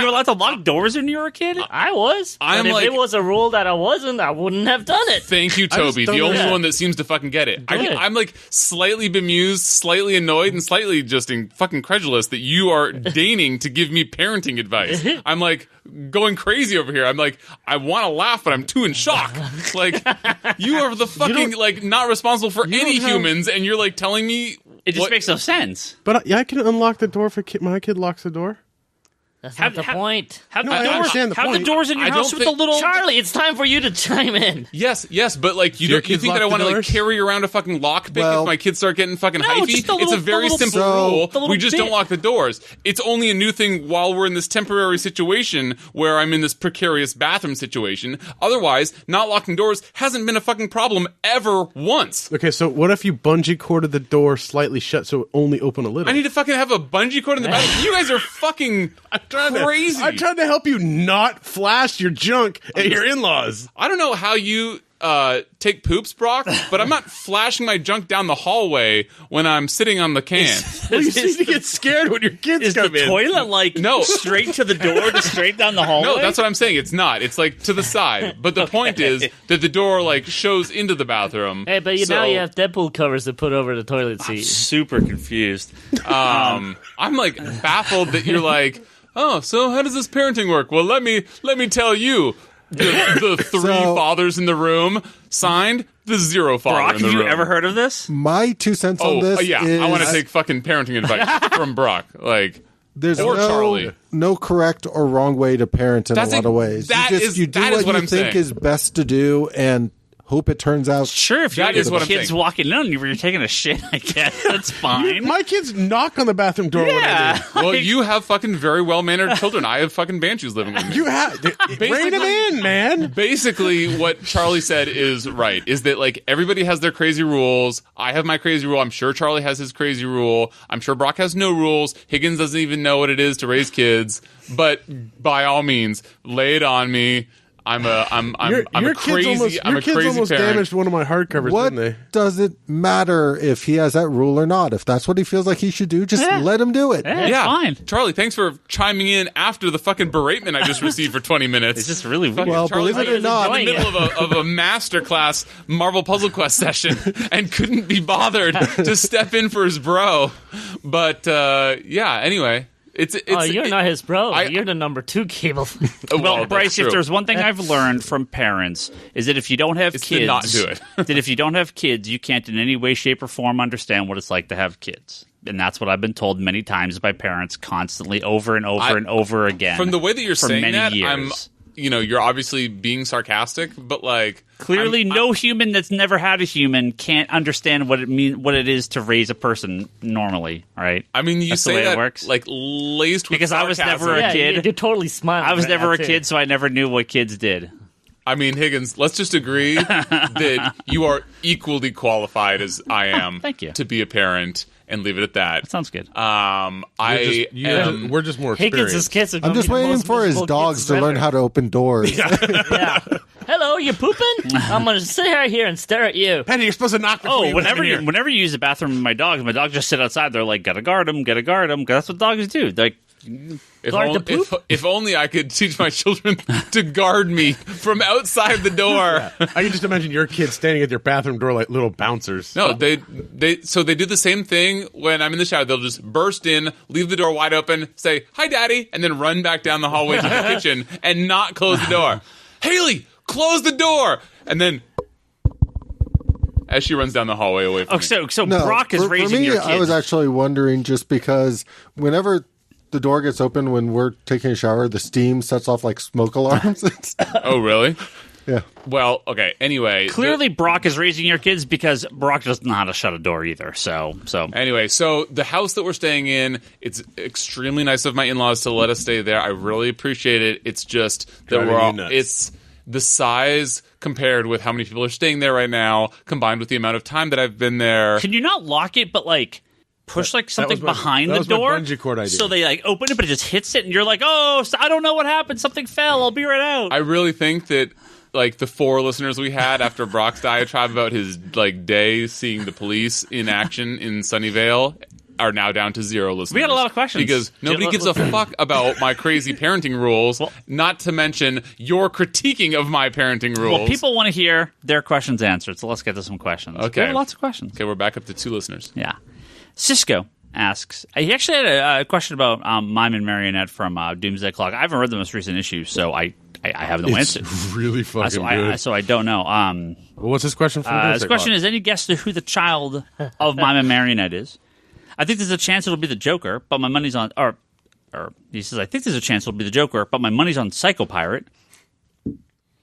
allowed to lock doors when you were a kid? I was. And if it was a rule that I wasn't, I wouldn't have done it. Thank you, Toby. The only one that seems to fucking get it. I'm like slightly bemused, slightly annoyed, and slightly just fucking incredulous that you are deigning to give me parenting advice. I'm like going crazy over here. I'm like, I want to laugh, but I'm too in shock. Like, you are the fucking not responsible for any humans, and you're like telling me. It just makes no sense. But I can unlock the door if my kid locks the door. That's not the point. Have No, I understand the have the point. doors in your I house don't with the think- little... Charlie, it's time for you to chime in. Yes, but like you Do your don't, you kids think that I lock want the to like doors? carry around a fucking lockpick Well- if my kids start getting fucking No, hyphy? just the It's a little- very the little- simple So- rule. the little We just bit. don't lock the doors. It's only a new thing while we're in this temporary situation where I'm in this precarious bathroom situation. Otherwise, not locking doors hasn't been a fucking problem ever once. Okay, so what if you bungee corded the door slightly shut so it only open a little? I need to fucking have a bungee cord in the bathroom. You guys are fucking crazy. I'm trying to help you not flash your junk at your in-laws. I don't know how you take poops, Brock, but I'm not flashing my junk down the hallway when I'm sitting on the can. Well, you seem to get scared when your kids Is the come in. toilet like No. straight to the door, just straight down the hallway? No, that's what I'm saying. It's not. It's like to the side. But the point is that the door like shows into the bathroom. Hey, but now you have Deadpool covers to put over the toilet seat. super confused. I'm like baffled that you're like, oh, so how does this parenting work? Well, let me tell you. The three So- fathers in the room signed the zero father Brock, in the have room. you ever heard of this? My 2 cents on Oh, this yeah. is I want to take fucking parenting advice from Brock. Like, there's or Charlie. no correct or wrong way to parent in That's a lot of ways. that you is- you do that is what you I'm think saying. is best to do and hope it turns out. Sure, if That you're is what I'm kids saying. walking in and you're taking a shit, I guess that's fine. My kids knock on the bathroom door when I yeah. leave. well, you have fucking very well-mannered children. I have fucking banshees living with me. You have rein them in, man. Basically, what Charlie said is right, is that, like, everybody has their crazy rules. I have my crazy rule. I'm sure Charlie has his crazy rule. I'm sure Brock has no rules. Higgins doesn't even know what it is to raise kids. But by all means, lay it on me. I'm a crazy almost parent. damaged one of my hardcovers, What didn't they? does it matter if he has that rule or not? If that's what he feels like he should do, just let him do it. Yeah, it's fine. Charlie, thanks for chiming in after the fucking beratement I just received for 20 minutes. It's just really weird. Well, Charlie's believe it or like not, in the middle of a masterclass Marvel Puzzle Quest session and couldn't be bothered to step in for his bro. But yeah, anyway. You're not his bro. I- You're the number 2 cable. Well, that's Bryce, true. if there's one thing I've learned from parents is that if you don't have It's to kids, not do it. that if you don't have kids, you can't in any way, shape, or form understand what it's like to have kids. And that's what I've been told many times by parents, constantly, over and over and over again. From the way that you're for saying many that, years. you're obviously being sarcastic, but like Clearly, no human that's never had a human can't understand what it is to raise a person normally. Right? I mean, you That's the say way that it works. like laced with Because I was sarcasm. never a Yeah, kid. you're totally smiling. I was right never now, a too. kid, so I never knew what kids did. I mean, Higgins, let's just agree that you are equally qualified as I am Thank you. to be a parent, and leave it at that. Sounds good. We're just more Higgins' experienced. kids are I'm gonna just be the waiting most for his miserable dogs kids to learn ever. how to open doors. Yeah. Hello, you pooping? I'm gonna sit right here and stare at you. Penny, you're supposed to knock before Oh, you whenever come in you here. whenever you use the bathroom with my dogs just sit outside. They're like, gotta guard them. 'Cause that's what dogs do. Like, Guard the poop? if only I could teach my children to guard me from outside the door. I can just imagine your kids standing at your bathroom door like little bouncers. No, they do the same thing when I'm in the shower. They'll just burst in, leave the door wide open, say, "Hi, Daddy," and then run back down the hallway to the kitchen and not close the door. Haley, close the door! And then as she runs down the hallway away from me. So No, Brock is for raising me, your kids. I was actually wondering just because whenever the door gets open when we're taking a shower, the steam sets off like smoke alarms. Oh, really? Yeah. Well, okay. Anyway, Clearly, Brock is raising your kids because Brock doesn't know how to shut a door either. So Anyway, so the house that we're staying in, it's extremely nice of my in-laws to let us stay there. I really appreciate it. It's just that Driving we're you all, nuts. it's the size compared with how many people are staying there right now, combined with the amount of time that I've been there. can you not lock it, but like push like something was my- behind that the was my door, bungee cord idea. so they like open it, but it just hits it, and you're like, oh, so I don't know what happened. Something fell. I'll be right out. I really think that like the 4 listeners we had after Brock's diatribe about his like day seeing the police in action in Sunnyvale are now down to 0 listeners. We got a lot of questions. Because nobody gives a fuck about my crazy parenting rules, not to mention your critiquing of my parenting rules. Well, people want to hear their questions answered, so let's get to some questions. Okay. We have lots of questions. Okay, we're back up to 2 listeners. Yeah. Cisco asks, he actually had a question about Mime and Marionette from Doomsday Clock. I haven't read the most recent issue, so I have no answer. really fucking So good. so I don't know. Well, what's his question from His question is, any guess to who the child of Mime and Marionette is? I think there's a chance it'll be the Joker, but my money's on... Or, or he says, I think there's a chance it'll be the Joker, but my money's on Psycho Pirate.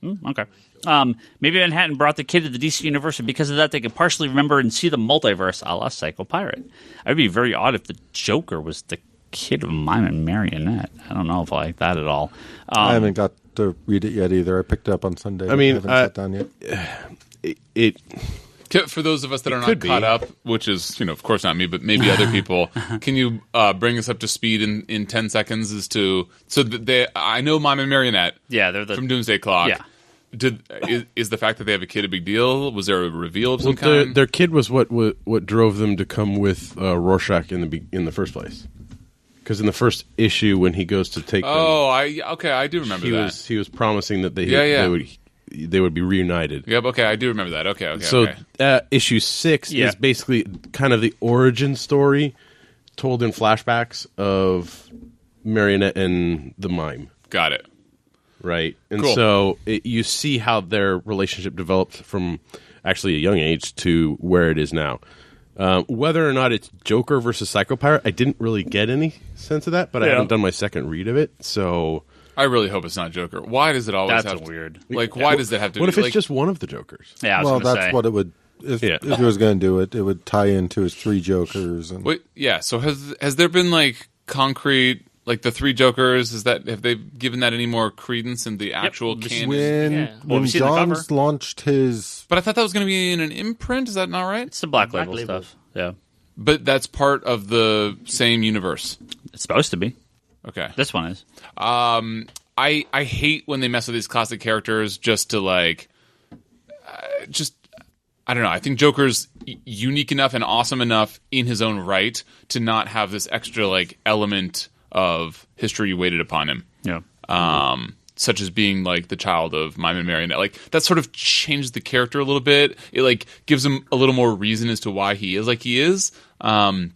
Okay. Maybe Manhattan brought the kid to the DC universe, and because of that, they could partially remember and see the multiverse, a la Psycho Pirate. It would be very odd if the Joker was the kid of Mime and Marionette. I don't know if I like that at all. I haven't got to read it yet either. I picked it up on Sunday. I mean, I haven't sat down yet. For those of us that are not caught up, which is, of course not me, but maybe other people, can you bring us up to speed in 10 seconds as to... So I know Mime and Marionette. Yeah, they're from Doomsday Clock. Yeah. Is the fact that they have a kid a big deal? Was there a reveal of some kind? Their kid was what drove them to come with Rorschach in the first place. Because in the first issue, when he goes to take them... I do remember that. He was promising that they would be reunited. Yep, okay, I do remember that. Okay. So issue 6 is basically kind of the origin story told in flashbacks of Marionette and the Mime. Got it. Right? And cool. so you see how their relationship developed from actually a young age to where it is now. Whether or not it's Joker versus Psycho Pirate, I didn't really get any sense of that, but I haven't done my second read of it, so... I really hope it's not Joker. Why does it always That's have weird. Like, why does it have to What be... if it's just one of the Jokers? Yeah, I was that's say. what it would... If he was going to do it, it would tie into his 3 Jokers. And Wait, yeah, so has there been, concrete... Like the 3 Jokers, have they given that any more credence in the actual canon? When Johns launched his... But I thought that was going to be in an imprint. Is that not right? It's the Black Label stuff. Yeah. But that's part of the same universe. It's supposed to be. Okay. This one is. I hate when they mess with these classic characters just to I don't know. I think Joker's unique enough and awesome enough in his own right to not have this extra element of history weighted upon him. Yeah. Such as being the child of Mime and Marionette. That sort of changes the character a little bit. It gives him a little more reason as to why he is like he is. Okay,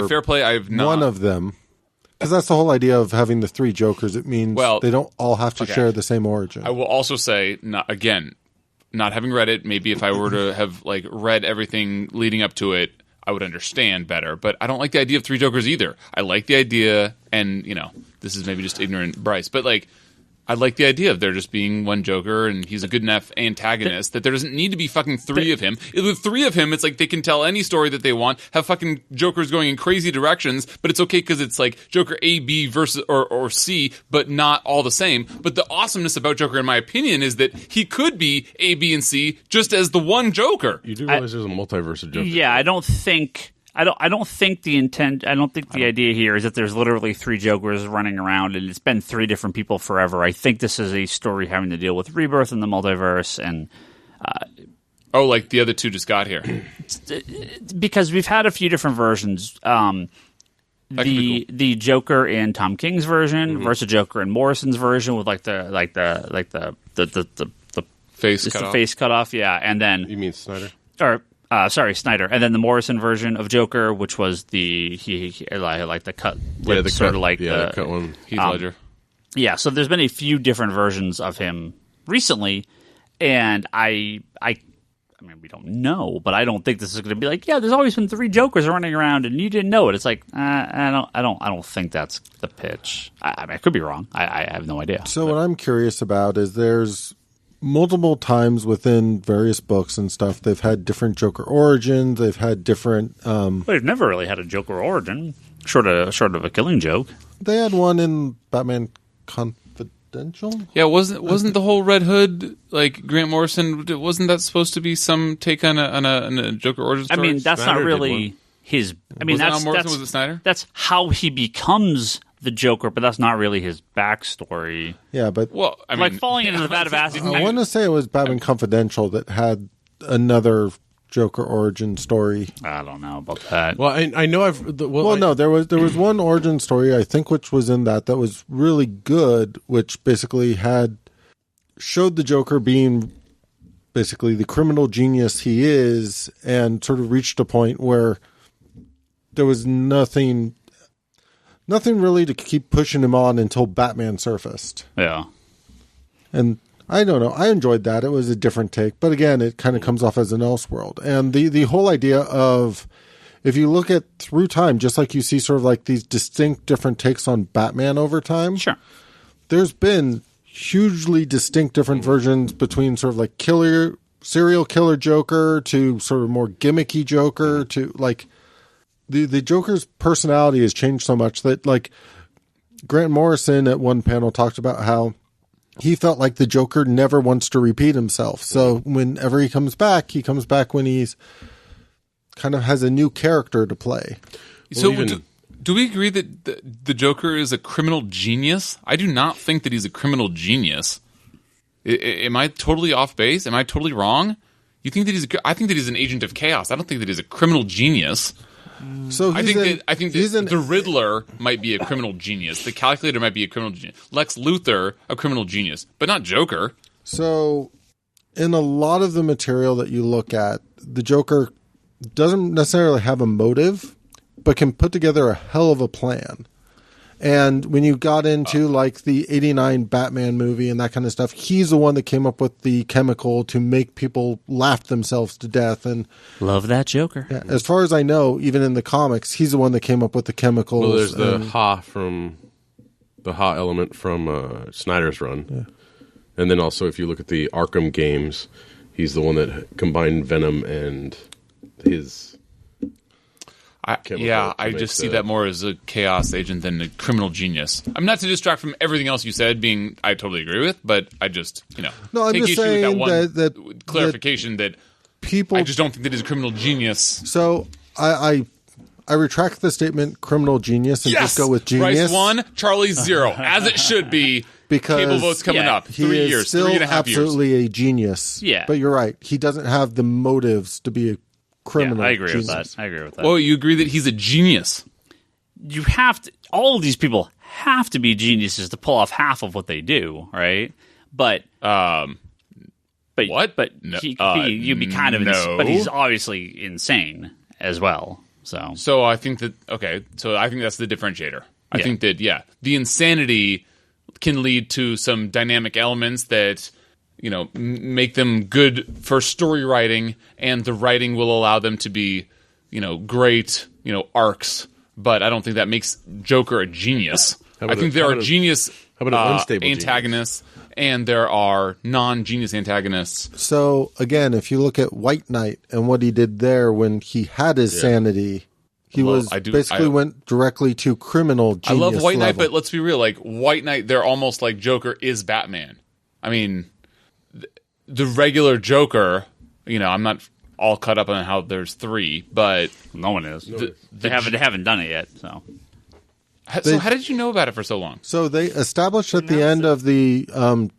fair play. I have not... One of them. Because that's the whole idea of having the 3 Jokers. It means they don't all have to share the same origin. I will also say, not having read it, maybe if I were to have read everything leading up to it, I would understand better. But I don't like the idea of 3 Jokers either. I like the idea, and this is maybe just ignorant Bryce, but I like the idea of there just being one Joker, and he's a good enough antagonist that there doesn't need to be fucking 3 of him. With 3 of him, it's they can tell any story that they want, have fucking Jokers going in crazy directions, but it's okay because it's Joker A, B versus or C, but not all the same. But the awesomeness about Joker, in my opinion, is that he could be A, B, and C just as the one Joker. You do realize there's a multiverse of Jokers. Yeah, I don't think the idea here is that there's literally 3 Jokers running around and it's been 3 different people forever. I think this is a story having to deal with rebirth in the multiverse and the other 2 just got here. Because we've had a few different versions. The Joker in Tom King's version versus Joker in Morrison's version with the face cut off, yeah, and then you mean Snyder? Snyder, and then the Morrison version of Joker, which was the the cut, the cut one, Heath Ledger. Yeah, so there's been a few different versions of him recently, and I mean, we don't know, but I don't think this is going to be there's always been 3 Jokers running around, and you didn't know it. It's I don't think that's the pitch. I could be wrong. I have no idea. So what I'm curious about is there's multiple times within various books and stuff, they've had different Joker origins. They've had different. They've never really had a Joker origin, short of a Killing Joke. They had one in Batman Confidential. Yeah, wasn't the whole Red Hood Grant Morrison? Wasn't that supposed to be some take on a Joker origin story? I mean, that's Snyder not really his. I mean, was it Snyder? That's how he becomes the Joker, but that's not really his backstory. Yeah, but falling into the vat of acid. I want to say it was Batman Confidential that had another Joker origin story. I don't know about that. Well, I know there was one origin story I think which was in that was really good, which basically showed the Joker being basically the criminal genius he is, and sort of reached a point where there was nothing really to keep pushing him on until Batman surfaced. Yeah. And I don't know. I enjoyed that. It was a different take. But again, it kind of comes off as an Elseworld. And the whole idea of if you look at through time, just like you see sort of like these distinct different takes on Batman over time, Sure. there's been hugely distinct different versions between sort of like serial killer Joker to sort of more gimmicky Joker to like the Joker's personality has changed so much that like Grant Morrison at one panel talked about how he felt like the Joker never wants to repeat himself. So whenever he comes back when he's kind of has a new character to play. So do we agree that the Joker is a criminal genius? I do not think that he's a criminal genius. Am I totally off base? Am I totally wrong? You think that I think that he's an agent of chaos. I don't think that he's a criminal genius. So I think that the Riddler might be a criminal genius. The Calculator might be a criminal genius. Lex Luthor, a criminal genius, but not Joker. So in a lot of the material that you look at, the Joker doesn't necessarily have a motive, but can put together a hell of a plan. And when you got into like the 89 Batman movie and that kind of stuff, he's the one that came up with the chemical to make people laugh themselves to death. And Love that Joker. yeah, as far as I know, even in the comics, he's the one that came up with the chemicals. Well, there's the Ha element from Snyder's run. Yeah. And then also if you look at the Arkham games, he's the one that combined Venom and his... I just see that more as a chaos agent than a criminal genius. I'm not to distract from everything else you said, I totally agree with, but I just, No, I'm take just issue with that saying one that clarification that people... I just don't think that he's a criminal genius. So I retract the statement criminal genius and just go with genius. Bryce 1, Charlie 0, as it should be. Because cable votes coming up. He 3 is years, still 3.5 years. absolutely a genius. Yeah. But you're right. He doesn't have the motives to be a criminal. Yeah, I agree with genius. that. I agree with that. Well, you agree that he's a genius. You have to. All of these people have to be geniuses to pull off half of what they do, right? But what? But No, you'd be kind of. no. But he's obviously insane as well. So I think that I think that's the differentiator. I think that the insanity can lead to some dynamic elements that make them good for story writing, and the writing will allow them to be great arcs. But I don't think that makes Joker a genius. I think there are genius antagonists, and there are non-genius antagonists. So again, if you look at White Knight and what he did there when he had his sanity, he went directly to criminal genius. I love White Knight, level. but let's be real. Like White Knight, they're almost like Joker is Batman. I mean, the regular Joker. I'm not all caught up on how there's 3, but no one is. They haven't done it yet. So how did you know about it for so long? So they established at the end of the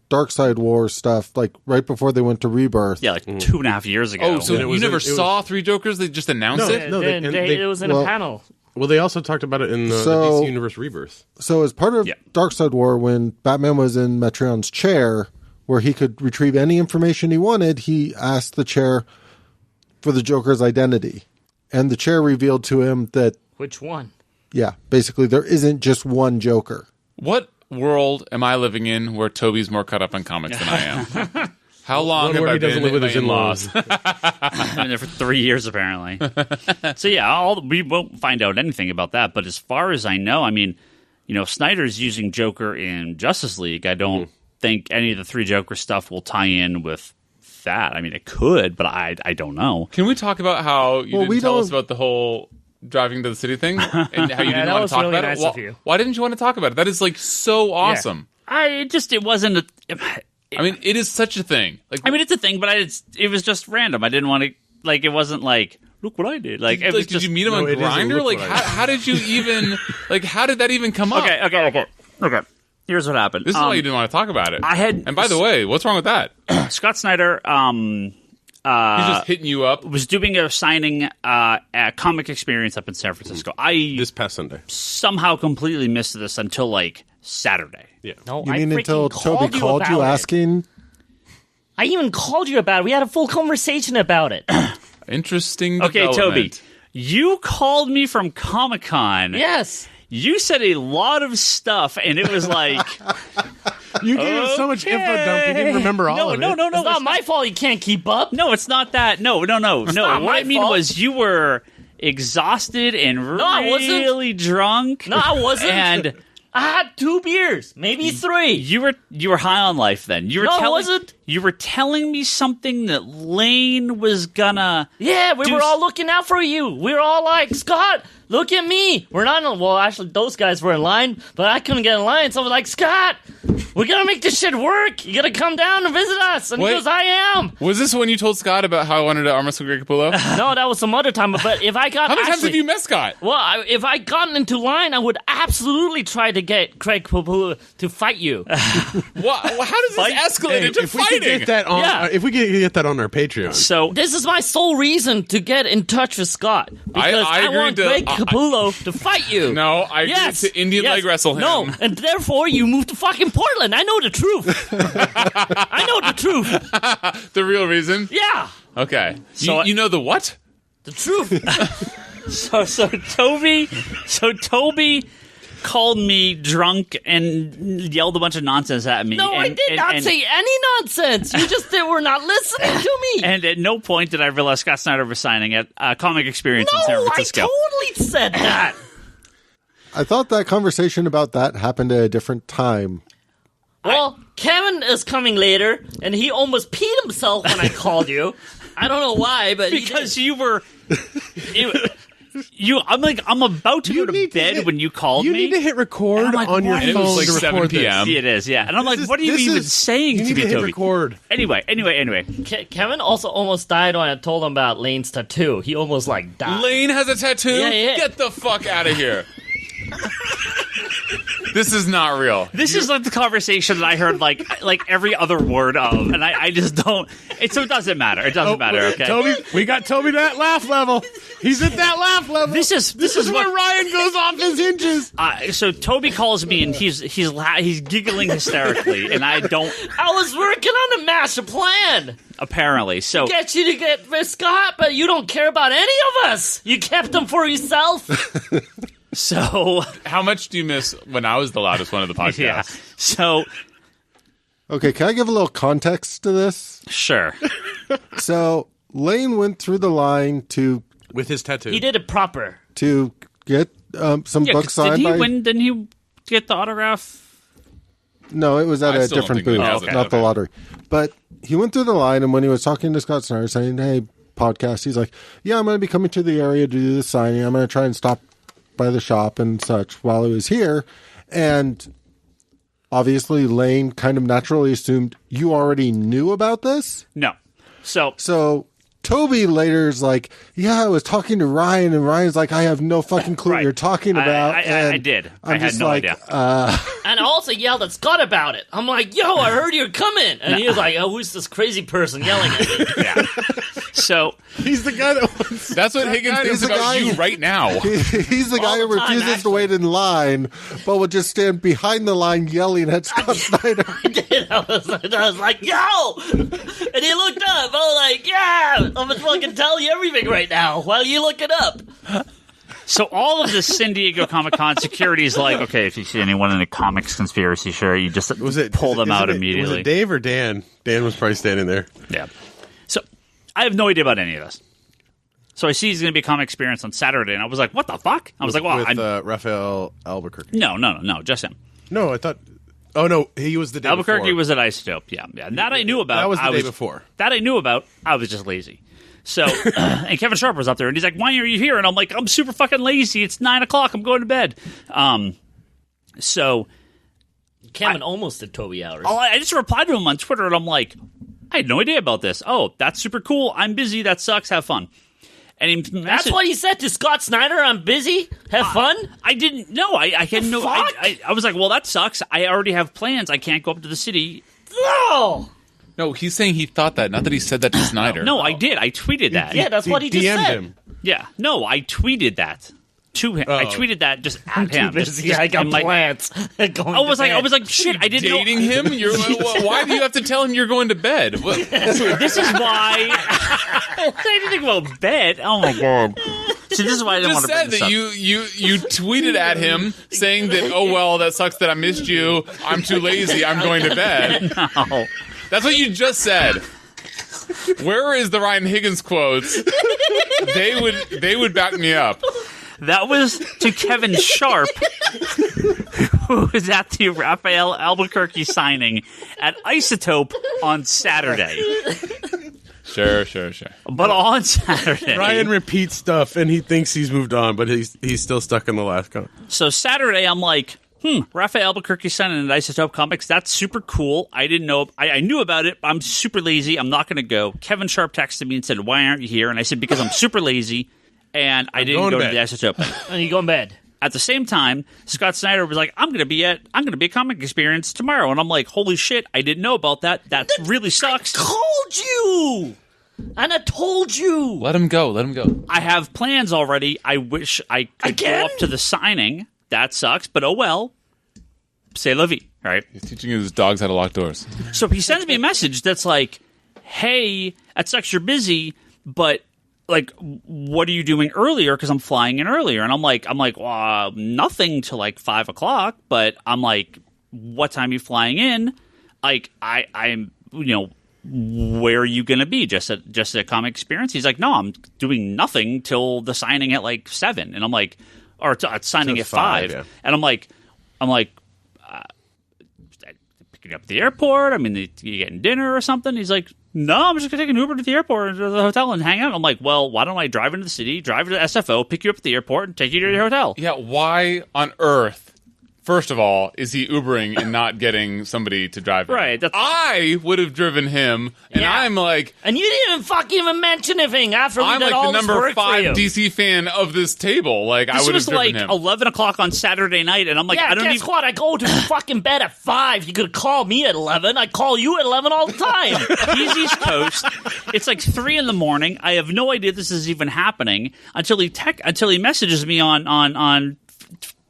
Darkseid War stuff, like right before they went to Rebirth. yeah, like 2.5 years ago. Oh, so you never saw 3 Jokers? They just announced it? No, it was in a panel. Well, they also talked about it in the DC Universe Rebirth. So as part of Darkseid War, when Batman was in Metrion's chair, where he could retrieve any information he wanted, he asked the chair for the Joker's identity. And the chair revealed to him that... Which one? Yeah, basically there isn't just one Joker. What world am I living in where Toby's more caught up on comics than I am? How long have I been with his in-laws? I've been there for 3 years, apparently. So, we won't find out anything about that. But as far as I know, I mean, Snyder's using Joker in Justice League. I don't think any of the 3 Joker stuff will tie in with that. I mean, it could, but I don't know. Can we talk about how you didn't tell us about the whole driving to the city thing? And how you didn't want to talk about it? Why didn't you want to talk about it? That is, like, so awesome. It wasn't... I mean, it is such a thing. Like, I mean, it's a thing, but it was just random. I didn't want to, like, it wasn't like, look what I did. Like, it was did you meet him on Grindr? Like, how did you even, like, how did that even come up? Okay. Here's what happened. This is why you didn't want to talk about it. And by the way, what's wrong with that? Scott Snyder, he's just hitting you up. Was doing a signing at Comic Experience up in San Francisco. This past Sunday. Somehow completely missed this until, like, Saturday. Yeah. No, You mean until Toby called you asking? I even called you about it. We had a full conversation about it. Interesting. Okay, Toby, you called me from Comic-Con. Yes. You said a lot of stuff, and it was like... You gave us so much info dump, you didn't remember all of it. No. It's not my fault you can't keep up. No, it's not that. No. What I mean was you were exhausted and I wasn't. really drunk. No, I wasn't. And I had 2 beers, maybe 3. you were high on life then. You were No, I wasn't. You were telling me something that Lane was gonna. Yeah, we were all looking out for you. We were all like, Scott, look at me. We're not in, well, actually, those guys were in line, but I couldn't get in line. So I was like, Scott, we gotta make this shit work. You gotta come down and visit us. And Wait. he goes, I am. Was this when you told Scott about how I wanted to arm wrestle Greg Capullo? No, that was some other time. But if I got How many times have you met Scott? Well, if I gotten into line, I would absolutely try to get Craig Papula to fight you. How does this escalate into if we could fighting? get that on, Yeah. if we could get that on our Patreon. So This is my sole reason to get in touch with Scott. Because I I, agreed want to- Greg Capullo to fight you. No, I agreed Yes. to Indian Yes. leg wrestle him. No, and therefore you moved to fucking Portland. I know the truth. I know the truth. The real reason? Yeah, Okay. So you know the what? the truth. So Toby called me drunk and yelled a bunch of nonsense at me. No, I and, did not say any nonsense. You just were not listening to me. And at no point did I realize Scott Snyder was signing at Comic Experience in San No, I Francisco. totally said that. I thought that conversation about that happened at a different time. Well, Kevin is coming later, and he almost peed himself when I called you. I don't know why, but he Because did. you were. I'm about to go to bed when you called You me. need to hit record And I'm like, on your why? phone And it was like to 7 record p.m. this. Yeah, it is, yeah. And I'm like, This is- what are you this even is- saying You to need me, to hit Toby? record. Anyway. Kevin also almost died when I told him about Lane's tattoo. He almost like died. Lane has a tattoo? Yeah. Get the fuck out of here. This is not real. This is like the conversation that I heard like every other word of, and I just don't. So it doesn't matter. It doesn't matter. Okay. Toby, we got Toby to that laugh level. He's at that laugh level. This is where what. Ryan goes off his hinges. So Toby calls me and he's giggling hysterically, and I don't I was working on a master plan. apparently. So Get you to get with Scott, but you don't care about any of us. You kept them for yourself. so How much do you miss when I was the loudest one of the podcasts? yeah. So Okay, can I give a little context to this? sure. So Lane went through the line to With his tattoo. He did it proper. get some Yeah, books 'cause signed by. Didn't he get the autograph? No, it was at I a still don't different think booth, he has it. not the Okay. lottery. But he went through the line, and when he was talking to Scott Snyder, saying, "Hey, podcast," he's like, "Yeah, I'm going to be coming to the area to do the signing. I'm going to try and stop by the shop and such while he was here." And obviously, Lane kind of naturally assumed you already knew about this. No. So Toby later is like, "Yeah, I was talking to Ryan, and Ryan's like, I have no fucking clue what Right. you're talking about." I and did. I'm I had just no like, idea. And I also yelled at Scott about it. I'm like, yo, I heard you're coming. And he was like, oh, who's this crazy person yelling at me? yeah. So He's the guy that wants. That's what Higgins thinks is the about guy- you right now. He's the guy All who the time, refuses to wait in line, but will just stand behind the line yelling at Scott Snyder. I was like, yo! And he looked up. I was like, yeah! I'm gonna fucking tell you everything right now while you look it up. So all of the San Diego Comic-Con security is like, okay, if you see anyone in a comics conspiracy shirt, you just pull them out immediately. Was it Dave or Dan? Dan was probably standing there. Yeah. So I have no idea about any of this. So I see he's going to be a comic experience on Saturday, and I was like, what the fuck? I was like, well, with Raphael Albuquerque. no, just him. No, I thought. Oh no, he was the day Albuquerque before. was at Isotope, yeah. And that I knew about. That was the I day before. That I knew about. I was just lazy. So, and Kevin Sharp was up there, and he's like, why are you here? And I'm like, I'm super fucking lazy. It's 9 o'clock. I'm going to bed. So Kevin almost did Toby hours. I just replied to him on Twitter, and I'm like, I had no idea about this. Oh, that's super cool. I'm busy. That sucks. Have fun. And he That's what he said to Scott Snyder. I'm busy. Have fun. I didn't know. I had no. fuck? I was like, well, that sucks. I already have plans. I can't go up to the city. No. No, he's saying he thought that, not that he said that to Snyder. No, I did. I tweeted that. Yeah, that's what he just DM'd said. him. Yeah. No, I tweeted that to him. I tweeted that just at him. Busy. I got in my- plans. I was like, shit. I didn't Dating know. him? Why do you have to tell him you're going to bed? What? This is why I didn't think about bed. Oh my god. So this is why I didn't Just want to bring said this that up. you tweeted at him saying that, oh well, that sucks that I missed you. I'm too lazy. I'm going to bed. No. That's what you just said. Where is the Ryan Higgins quotes they would back me up. That was to Kevin Sharp, who was at the Raphael Albuquerque signing at Isotope on Saturday. Sure. But on Saturday. Ryan repeats stuff, and he thinks he's moved on, but he's still stuck in the last con. So Saturday, I'm like, Raphael Albuquerque signing at Isotope Comics. That's super cool. I didn't know. I knew about it. I'm super lazy. I'm not going to go. Kevin Sharp texted me and said, "Why aren't you here?" And I said, "Because I'm super lazy." And I didn't go to the Isotope. And you go in bed. At the same time, Scott Snyder was like, I'm gonna be at Comic Experience tomorrow. And I'm like, holy shit, I didn't know about that. That really sucks. I told you! And I told you! Let him go. I have plans already. I wish I could go up to the signing. That sucks, but oh well. C'est la vie, right? He's teaching his dogs how to lock doors. So he sends me a message that's like, hey, that sucks you're busy, but like, what are you doing earlier? Because I'm flying in earlier. And I'm like, well, nothing till like 5 o'clock. But I'm like, what time are you flying in? Like, I'm, where are you going to be? Just at Comic Experience? He's like, no, I'm doing nothing till the signing at like 7. And I'm like, or signing at 5. Yeah. And I'm like, picking you up at the airport. I mean, you getting dinner or something? He's like, no, I'm just going to take an Uber to the airport or to the hotel and hang out. I'm like, well, why don't I drive into the city, drive to SFO, pick you up at the airport, and take you to your hotel? Yeah, why on earth, first of all, is he Ubering and not getting somebody to drive him? Right. I would have driven him, and I'm like... And you didn't even mention anything after we I'm did like all the this number work 5 for you. DC fan of this table. Like, I would have driven like him. 11 o'clock on Saturday night, and I'm like, Yeah, I don't guess what? I go to fucking bed at 5. You could call me at 11. I call you at 11 all the time. He's East Coast. It's like 3 in the morning. I have no idea this is even happening until he messages me on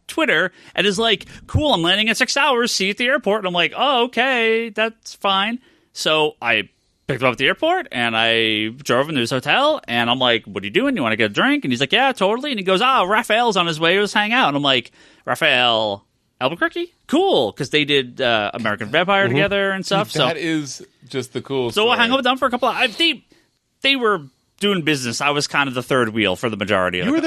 Twitter and is like, cool, I'm landing in 6 hours, see you at the airport. And I'm like, oh, okay, that's fine. So I picked him up at the airport and I drove him to his hotel and I'm like, what are you doing? You want to get a drink? And he's like, yeah, totally. And he goes, Raphael's on his way, let's hang out. And I'm like, Raphael Albuquerque? Cool, because they did American Vampire together and stuff. That is just the coolest. So I hung out with them for a couple of they were doing business. I was kind of the third wheel for the majority of the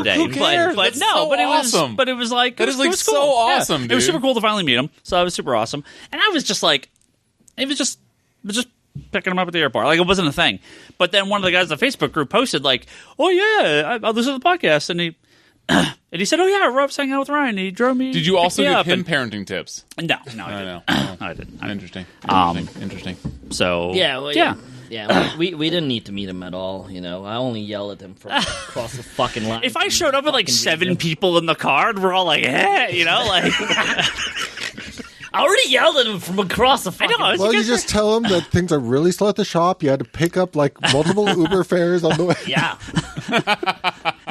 day. Who cares? But That's so awesome. But it was like That is like was so cool. awesome, Yeah. dude. It was super cool to finally meet him. So it was super awesome. And I was just like, it was just picking him up at the airport. Like, it wasn't a thing. But then one of the guys in the Facebook group posted like, oh yeah, I listened to the podcast, and he said, oh yeah, Rob's hanging out with Ryan. He drove me. Did you also give him and, parenting tips? No, I didn't. No. I didn't. Interesting. So Yeah, we didn't need to meet him at all. I only yell at him from across the fucking line. If I showed up with like 7 people in the car, and we're all like, like. I already yelled at him from across the fucking... I know. Well, you just tell him that things are really slow at the shop. You had to pick up like multiple Uber fares on the way. Yeah.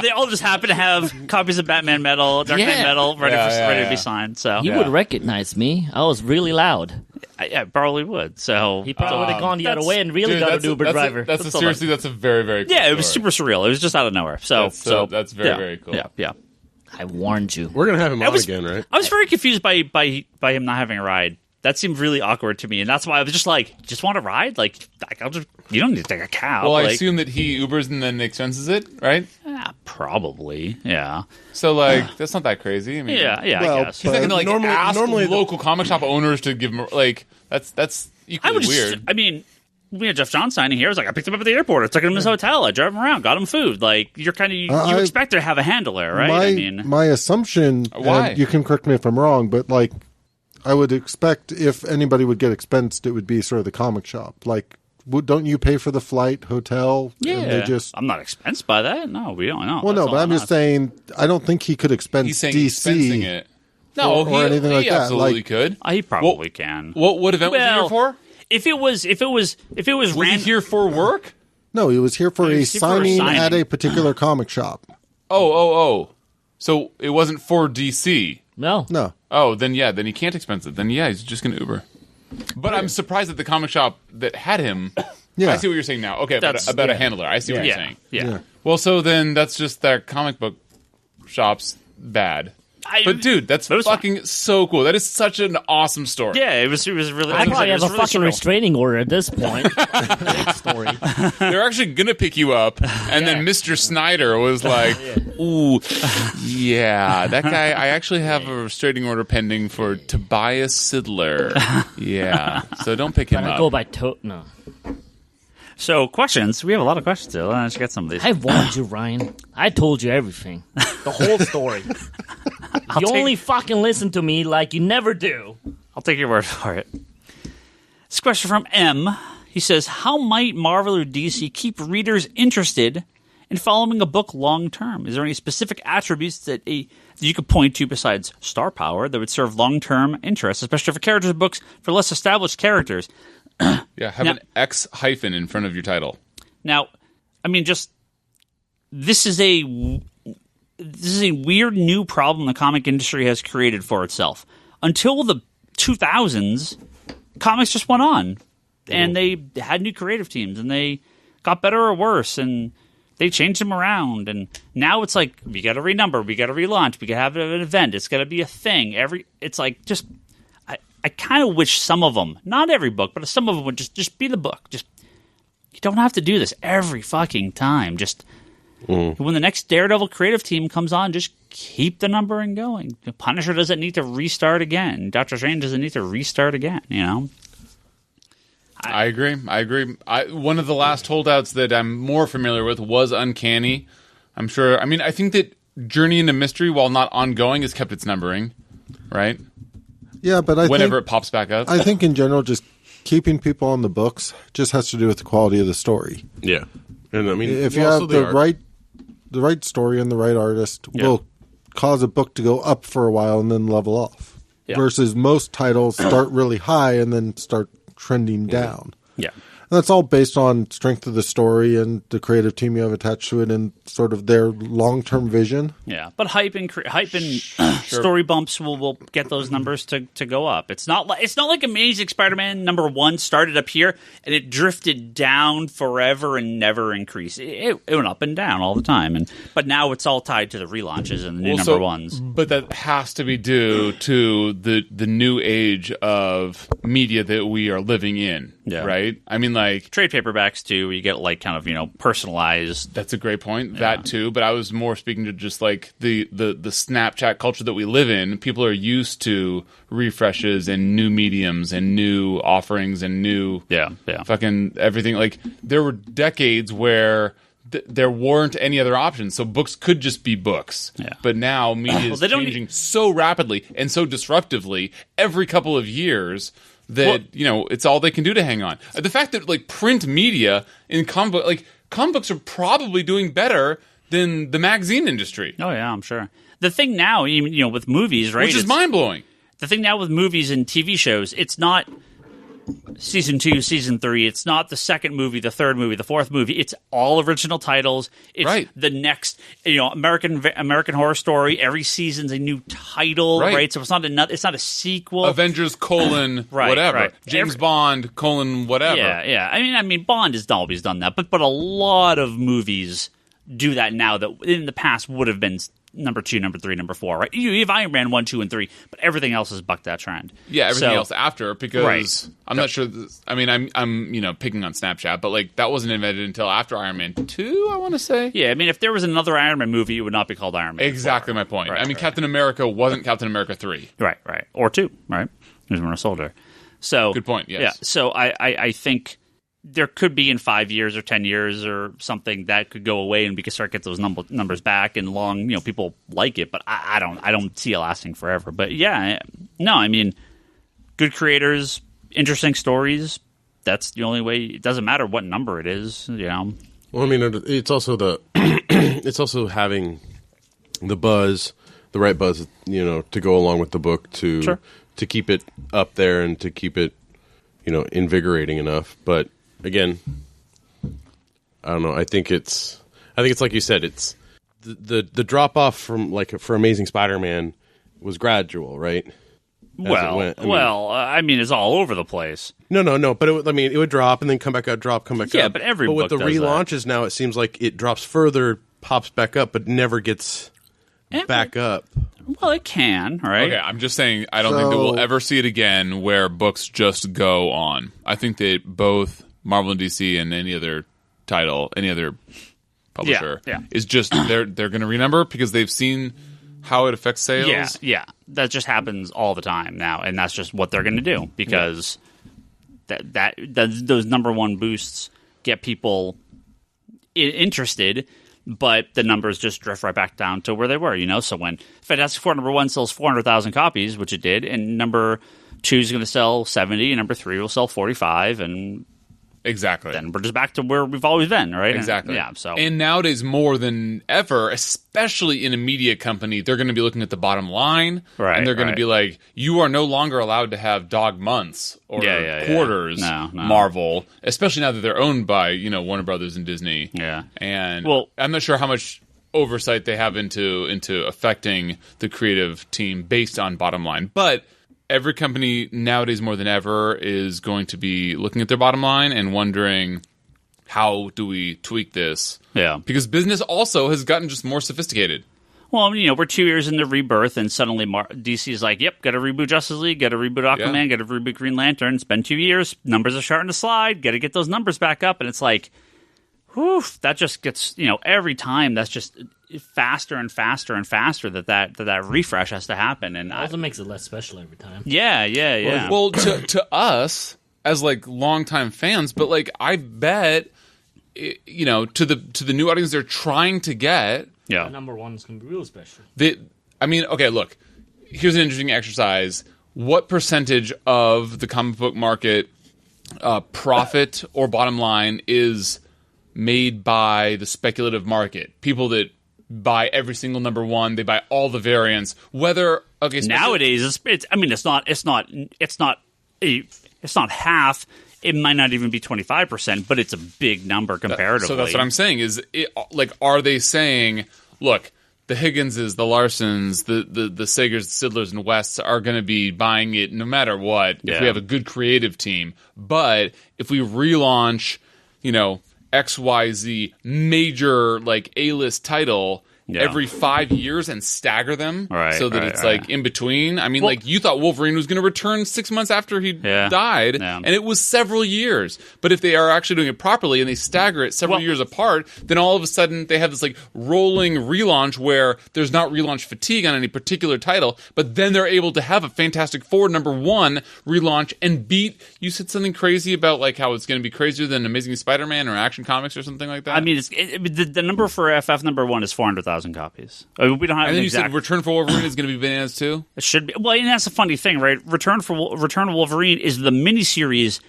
They all just happen to have copies of Batman Metal, Dark Knight Metal ready to be signed. So He would recognize me. I was really loud. I probably would. So He probably would have gone the other way and really got an Uber driver. That's a very, very cool it was story. super surreal. It was just out of nowhere. So that's very, very cool. Yeah. I warned you. We're going to have him on again, right? I was very confused by him not having a ride. That seemed really awkward to me, and that's why I was just like, "Just want a ride? Like you don't need to take a cab." Well, I assume that he Ubers and then expenses it, right? Probably, yeah. So, like, that's not that crazy. I mean, Yeah, Well, I guess. He's not going to like normally ask local comic shop owners to give him like that's equally weird. We had Jeff John signing here. I was like, I picked him up at the airport. I took him to his hotel. I drove him around, got him food. Like, you're kind of you expect to have a handler, right? My assumption, Why? and you can correct me if I'm wrong, but like, I would expect if anybody would get expensed, it would be sort of the comic shop. Like, don't you pay for the flight, hotel? Yeah, and they I'm not expensed by that. No, we don't know. Well, no, but I'm just saying, I don't think he could expense He's saying DC. expensing it. No, or anything like he that. absolutely Like, could. He probably can. What event was he here for? If it was Was he here for work? No, he was here for He a was here for a signing signing. at a particular comic shop. Oh. So it wasn't for DC. No. Oh, then he can't expense it. Then he's just going to Uber. But I'm surprised that the comic shop that had him. Yeah. I see what you're saying now. Okay, about a handler. I see what you're saying. Yeah. Well, so then that's just that comic book shop's bad. But dude, that's fucking so cool. That is such an awesome story. Yeah, it was really. I probably have a really fucking surreal. restraining order at this point. Great story. They're actually gonna pick you up, and then Mr. Snyder was like, "Ooh, yeah, that guy. I actually have a restraining order pending for Tobias Sidler. Yeah, so don't pick him I up." go by no. So questions. We have a lot of questions still. Let's get some of these. I warned you, Ryan. I told you everything. The whole story. You only fucking listen to me like you never do. I'll take your word for it. This question from M. He says, how might Marvel or DC keep readers interested in following a book long term? Is there any specific attributes that you could point to besides star power that would serve long term interest, especially for characters books for less established characters? Yeah, have an X hyphen in front of your title. Now, I mean, just this is a weird new problem the comic industry has created for itself. Until the 2000s, comics just went on, and they had new creative teams, and they got better or worse, and they changed them around. And now it's like, we got to renumber, we got to relaunch, we got to have an event. It's got to be a thing. It's like just. I kind of wish some of them, not every book, but some of them would just be the book. Just you don't have to do this every fucking time. Just when the next Daredevil creative team comes on, just keep the numbering going. The Punisher doesn't need to restart again. Doctor Strange doesn't need to restart again. You know. I agree. One of the last holdouts that I'm more familiar with was Uncanny. I'm sure. I mean, I think that Journey into Mystery, while not ongoing, has kept its numbering, right? Yeah, but whenever it pops back up. I think in general, just keeping people on the books just has to do with the quality of the story. Yeah, and I mean, if you have the right story and the right artist, will cause a book to go up for a while and then level off. Yeah. Versus most titles start really high and then start trending down. Yeah. And that's all based on strength of the story and the creative team you have attached to it and sort of their long-term vision. Yeah, but hype and story bumps will get those numbers to go up. It's not like Amazing Spider-Man #1 started up here and it drifted down forever and never increased. It went up and down all the time, but now it's all tied to the relaunches and the new #1s. But that has to be due to the new age of media that we are living in, right? I mean, like trade paperbacks too, where you get like kind of personalized. That's a great point. Yeah. That too, but I was more speaking to just like the Snapchat culture that we live in. People are used to refreshes and new mediums and new offerings and new fucking everything. Like there were decades where there weren't any other options, so books could just be books. Yeah. But now media is changing so rapidly and so disruptively every couple of years. That it's all they can do to hang on. The fact that like print media in comic books are probably doing better than the magazine industry. Oh yeah, I'm sure. The thing now, with movies, right, which is mind blowing. The thing now with movies and TV shows, it's not season 2, season 3. It's not the second movie, the third movie, the fourth movie. It's all original titles. It's the next, American Horror Story. Every season's a new title, right? So it's not a sequel. Avengers : whatever. Right. James Bond : whatever. Yeah. I mean, Bond has always done that, but a lot of movies do that now that in the past would have been number 2, number 3, number 4, right? You have Iron Man 1, 2, and 3, but everything else has bucked that trend. Yeah, everything else after, because I'm not sure. I'm picking on Snapchat, but like that wasn't invented until after Iron Man 2, I want to say. Yeah, I mean, if there was another Iron Man movie, it would not be called Iron Man. Exactly 4. My point. Captain America wasn't Captain America 3. Right, or 2, right? He was Winter Soldier. So good point. Yes. Yeah. So I think there could be in 5 years or 10 years or something that could go away and we could start get those numbers back and long, people like it, but I don't see it lasting forever. But yeah, no, I mean, good creators, interesting stories. That's the only way. It doesn't matter what number it is, Well, I mean, it's also it's also having the buzz, the right buzz, to go along with the book to keep it up there and to keep it, invigorating enough. But again, I don't know. I think it's like you said. It's the drop off from like for Amazing Spider-Man was gradual, right? I mean, it's all over the place. No. But it would drop and then come back up, come back up. Yeah, but every book with the relaunches now, it seems like it drops further, pops back up, but never gets back up. Well, it can, right? Okay, I'm just saying I don't think that we'll ever see it again where books just go on. I think that both Marvel and DC and any other title, any other publisher, is just they're going to renumber because they've seen how it affects sales. Yeah. That just happens all the time now, and that's just what they're going to do because those number one boosts get people interested. But the numbers just drift right back down to where they were, So when Fantastic Four number 1 sells 400,000 copies, which it did, and number 2 is going to sell 70, and number 3 will sell 45, and exactly, then we're just back to where we've always been, right? Exactly. And, and nowadays more than ever, especially in a media company, they're going to be looking at the bottom line, right? And they're going to be like, you are no longer allowed to have dog months or quarters. No. Marvel, especially now that they're owned by Warner Brothers and Disney. Yeah, and I'm not sure how much oversight they have into affecting the creative team based on bottom line, but every company nowadays more than ever is going to be looking at their bottom line and wondering, how do we tweak this? Yeah. Because business also has gotten just more sophisticated. Well, we're 2 years into Rebirth, and suddenly DC is like, yep, got to reboot Justice League, got to reboot Aquaman, got to reboot Green Lantern. It's been 2 years. Numbers are starting to slide. Got to get those numbers back up. And it's like, whew, that just gets, every time that's just faster and faster and faster that refresh has to happen, and it also makes it less special every time. Yeah. Well, to us as longtime fans, but I bet to the new audience they're trying to get. Yeah, the number 1 is going to be real special. Okay, look, here's an interesting exercise. What percentage of the comic book market profit or bottom line is made by the speculative market? People that buy every single number 1, they buy all the variants. Whether nowadays it's not half. It might not even be 25%, but it's a big number comparatively. So that's what I'm saying. Is are they saying, look, the Higginses, the Larsens, the Sagers, the Sidlers, and Wests are going to be buying it no matter what if we have a good creative team. But if we relaunch, XYZ major A-list title every 5 years and stagger them so that it's in between. I mean, you thought Wolverine was going to return 6 months after he died, and it was several years. But if they are actually doing it properly and they stagger it several years apart, then all of a sudden they have this rolling relaunch where there's not relaunch fatigue on any particular title, but then they're able to have a Fantastic Four number 1 relaunch and beat. You said something crazy about how it's going to be crazier than Amazing Spider-Man or Action Comics or something like that. I mean, the number for FF number 1 is 400,000 copies. I mean, we don't have. And then you said Return for Wolverine is going to be bananas too. It should be. Well, and that's a funny thing, right? Return of Wolverine is the miniseries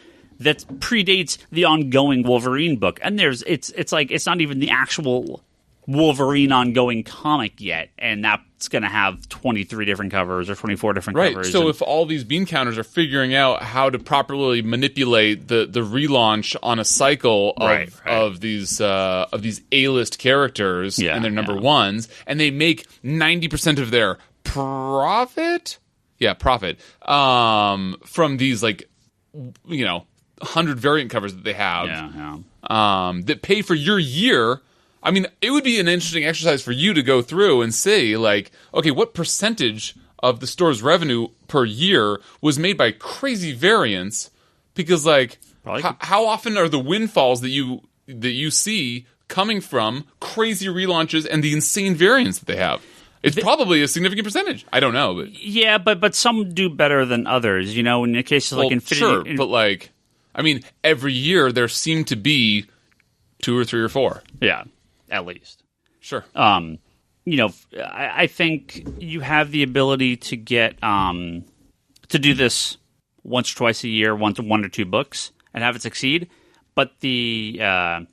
that predates the ongoing Wolverine book, and it's not even the actual Wolverine ongoing comic yet, and that's going to have 23 different covers or 24 different covers. Right. So if all these bean counters are figuring out how to properly manipulate the relaunch on a cycle of these A-list characters and their number 1s, and they make 90% of their profit from these 100 variant covers that they have that pay for your year. I mean, it would be an interesting exercise for you to go through and see, okay, what percentage of the store's revenue per year was made by crazy variants? Because, how often are the windfalls that you see coming from crazy relaunches and the insane variants that they have? It's probably a significant percentage. I don't know, but yeah, but some do better than others. In the case of Infinity, sure, but every year there seem to be 2 or 3 or 4. Yeah. At least. Sure. I think you have the ability to get to do this once or twice a year, one or 2 books, and have it succeed. But for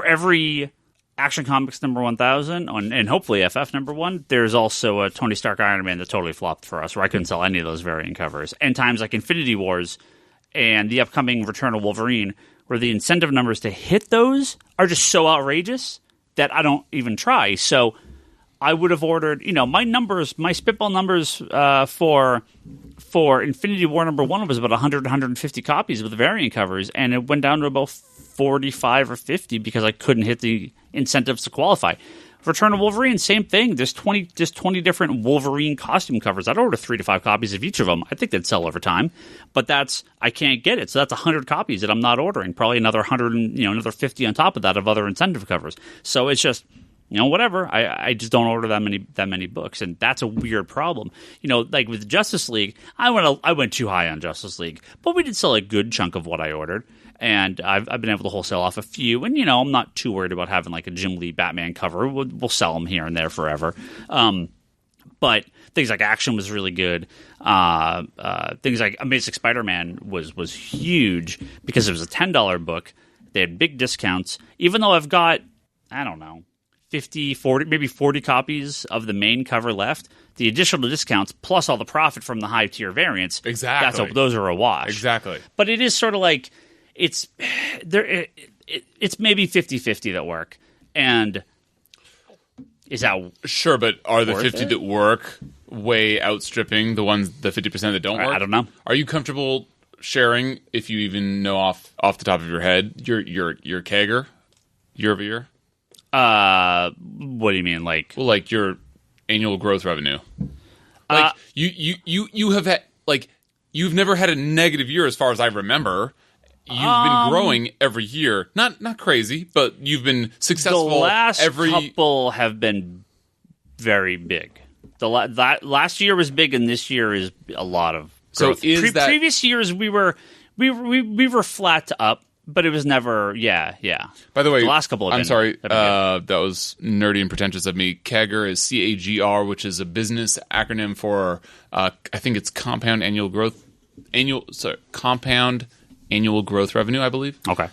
every Action Comics number 1,000 and hopefully FF number 1, there's also a Tony Stark Iron Man that totally flopped for us, where I couldn't sell any of those variant covers. And times like Infinity Wars and the upcoming Return of Wolverine, where the incentive numbers to hit those are just so outrageous that I don't even try. So I would have ordered, my spitball numbers for Infinity War number 1 was about 100, 150 copies with the variant covers, and it went down to about 45 or 50 because I couldn't hit the incentives to qualify. Return of Wolverine, same thing. There's 20 different Wolverine costume covers. I'd order 3 to 5 copies of each of them. I think they'd sell over time, but I can't get it. So that's 100 copies that I'm not ordering. Probably another 100, and another 50 on top of that of other incentive covers. So it's just, whatever. I just don't order that many books, and that's a weird problem. Like with Justice League, I went too high on Justice League, but we did sell a good chunk of what I ordered. And I've been able to wholesale off a few. And, I'm not too worried about having like a Jim Lee Batman cover. We'll sell them here and there forever. But things like Action was really good. Things like Amazing Spider-Man was huge because it was a $10 book. They had big discounts. Even though I've got, I don't know, 50, 40, maybe 40 copies of the main cover left, the additional discounts plus all the profit from the high-tier variants, exactly, those are a wash. Exactly. But it is sort of like, it's maybe 50-50 that work. And is that sure? But are the 50 it? that work way outstripping the 50% that don't work? I don't know. Are you comfortable sharing, if you even know off the top of your head, your CAGR year over year? What do you mean, like? Well, like your annual growth revenue. Like you have had, like, you've never had a negative year as far as I remember. You've been growing every year. Not crazy, but you've been successful. The last couple have been very big. That last year was big, and this year is a lot of growth. So previous years we were flat to up, but it was never yeah. By the way, the last couple of that was nerdy and pretentious of me. CAGR is CAGR, which is a business acronym for I think it's compound annual growth revenue, I believe. Okay.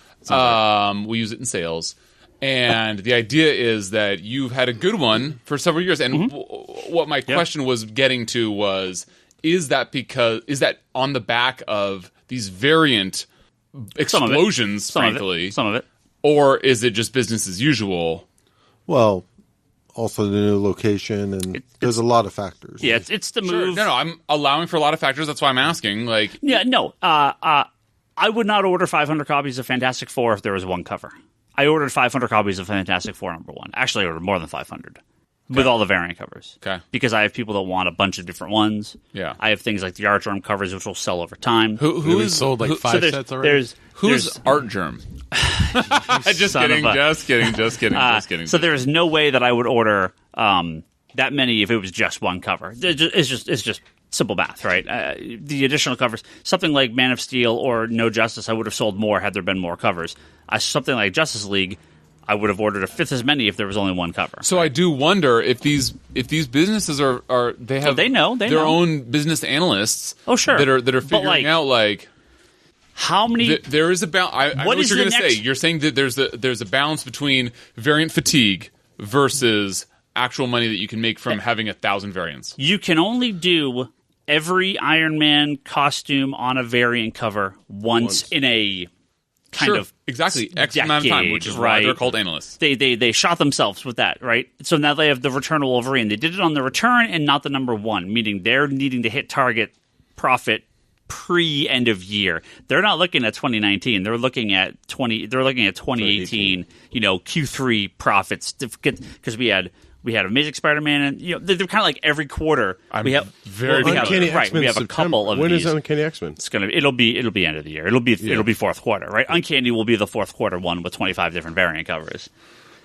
We use it in sales. And the idea is that you've had a good one for several years. And what my question was getting to was, is that on the back of these variant explosions, frankly? Some of it. Or is it just business as usual? Well, also the new location, and there's a lot of factors. Yeah, it's the move. Sure. No, I'm allowing for a lot of factors. That's why I'm asking. Like, yeah, no. I would not order 500 copies of Fantastic Four if there was one cover. I ordered 500 copies of Fantastic Four #1. Actually, I ordered more than 500 with all the variant covers. Okay. Because I have people that want a bunch of different ones. Yeah. I have things like the Art Germ covers, which will sell over time. Who is sold like 5 sets already? Who's Art Germ? Just kidding. So there is no way that I would order that many if it was just one cover. It's just simple math, right? The additional covers, something like Man of Steel or No Justice, I would have sold more had there been more covers. Something like Justice League, I would have ordered a fifth as many if there was only one cover. So I do wonder if these businesses are they have they know their own business analysts. Oh, sure. that are figuring out like how many. There is a balance. I know what you're going to say. You're saying that there's a balance between variant fatigue versus actual money that you can make from having 1,000 variants. You can only do every Iron Man costume on a variant cover once in a kind of exactly X decade, amount of time, which is why they're called analysts. They shot themselves with that, right? So now they have the Return of Wolverine. They did it on the return and not the #1, meaning they're needing to hit target profit pre-end of year. They're not looking at 2019. They're looking at 2018. Q3 profits because we had Amazing Spider-Man, and they're kind of like every quarter. We have Uncanny X-Men. We have a couple of when these. When is Uncanny X-Men? It'll be end of the year. It'll be fourth quarter, right? Uncanny will be the fourth quarter one with 25 different variant covers.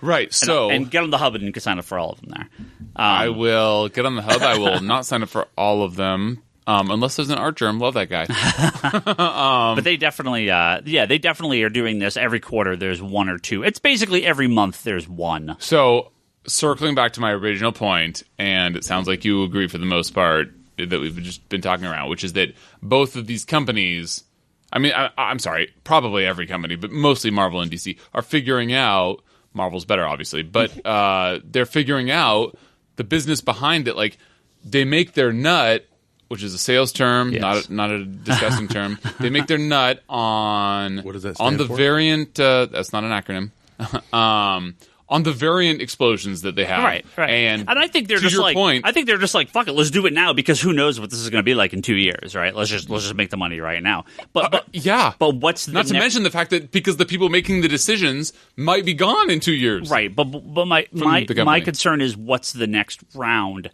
Right. So and get on the hub and you can sign up for all of them there. I will get on the hub. I will not sign up for all of them. Unless there's an Art Germ. Love that guy. But they definitely are doing this every quarter. There's one or two. It's basically every month there's one. So circling back to my original point, and it sounds like you agree for the most part that we've just been talking around, which is that both of these companies, I'm sorry, probably every company, but mostly Marvel and DC, are figuring out, Marvel's better obviously, but they're figuring out the business behind it. Like, they make their nut, which is a sales term, yes. not a disgusting term. They make their nut on what does that on stand the for? variant. That's not an acronym. on the variant explosions that they have. Right. And I think they're to just your like, point, I think they're just like, fuck it, let's do it now because who knows what this is going to be like in 2 years, right? Let's just make the money right now. But yeah. But what's the not to mention the fact that because the people making the decisions might be gone in 2 years. Right. But my concern is what's the next round?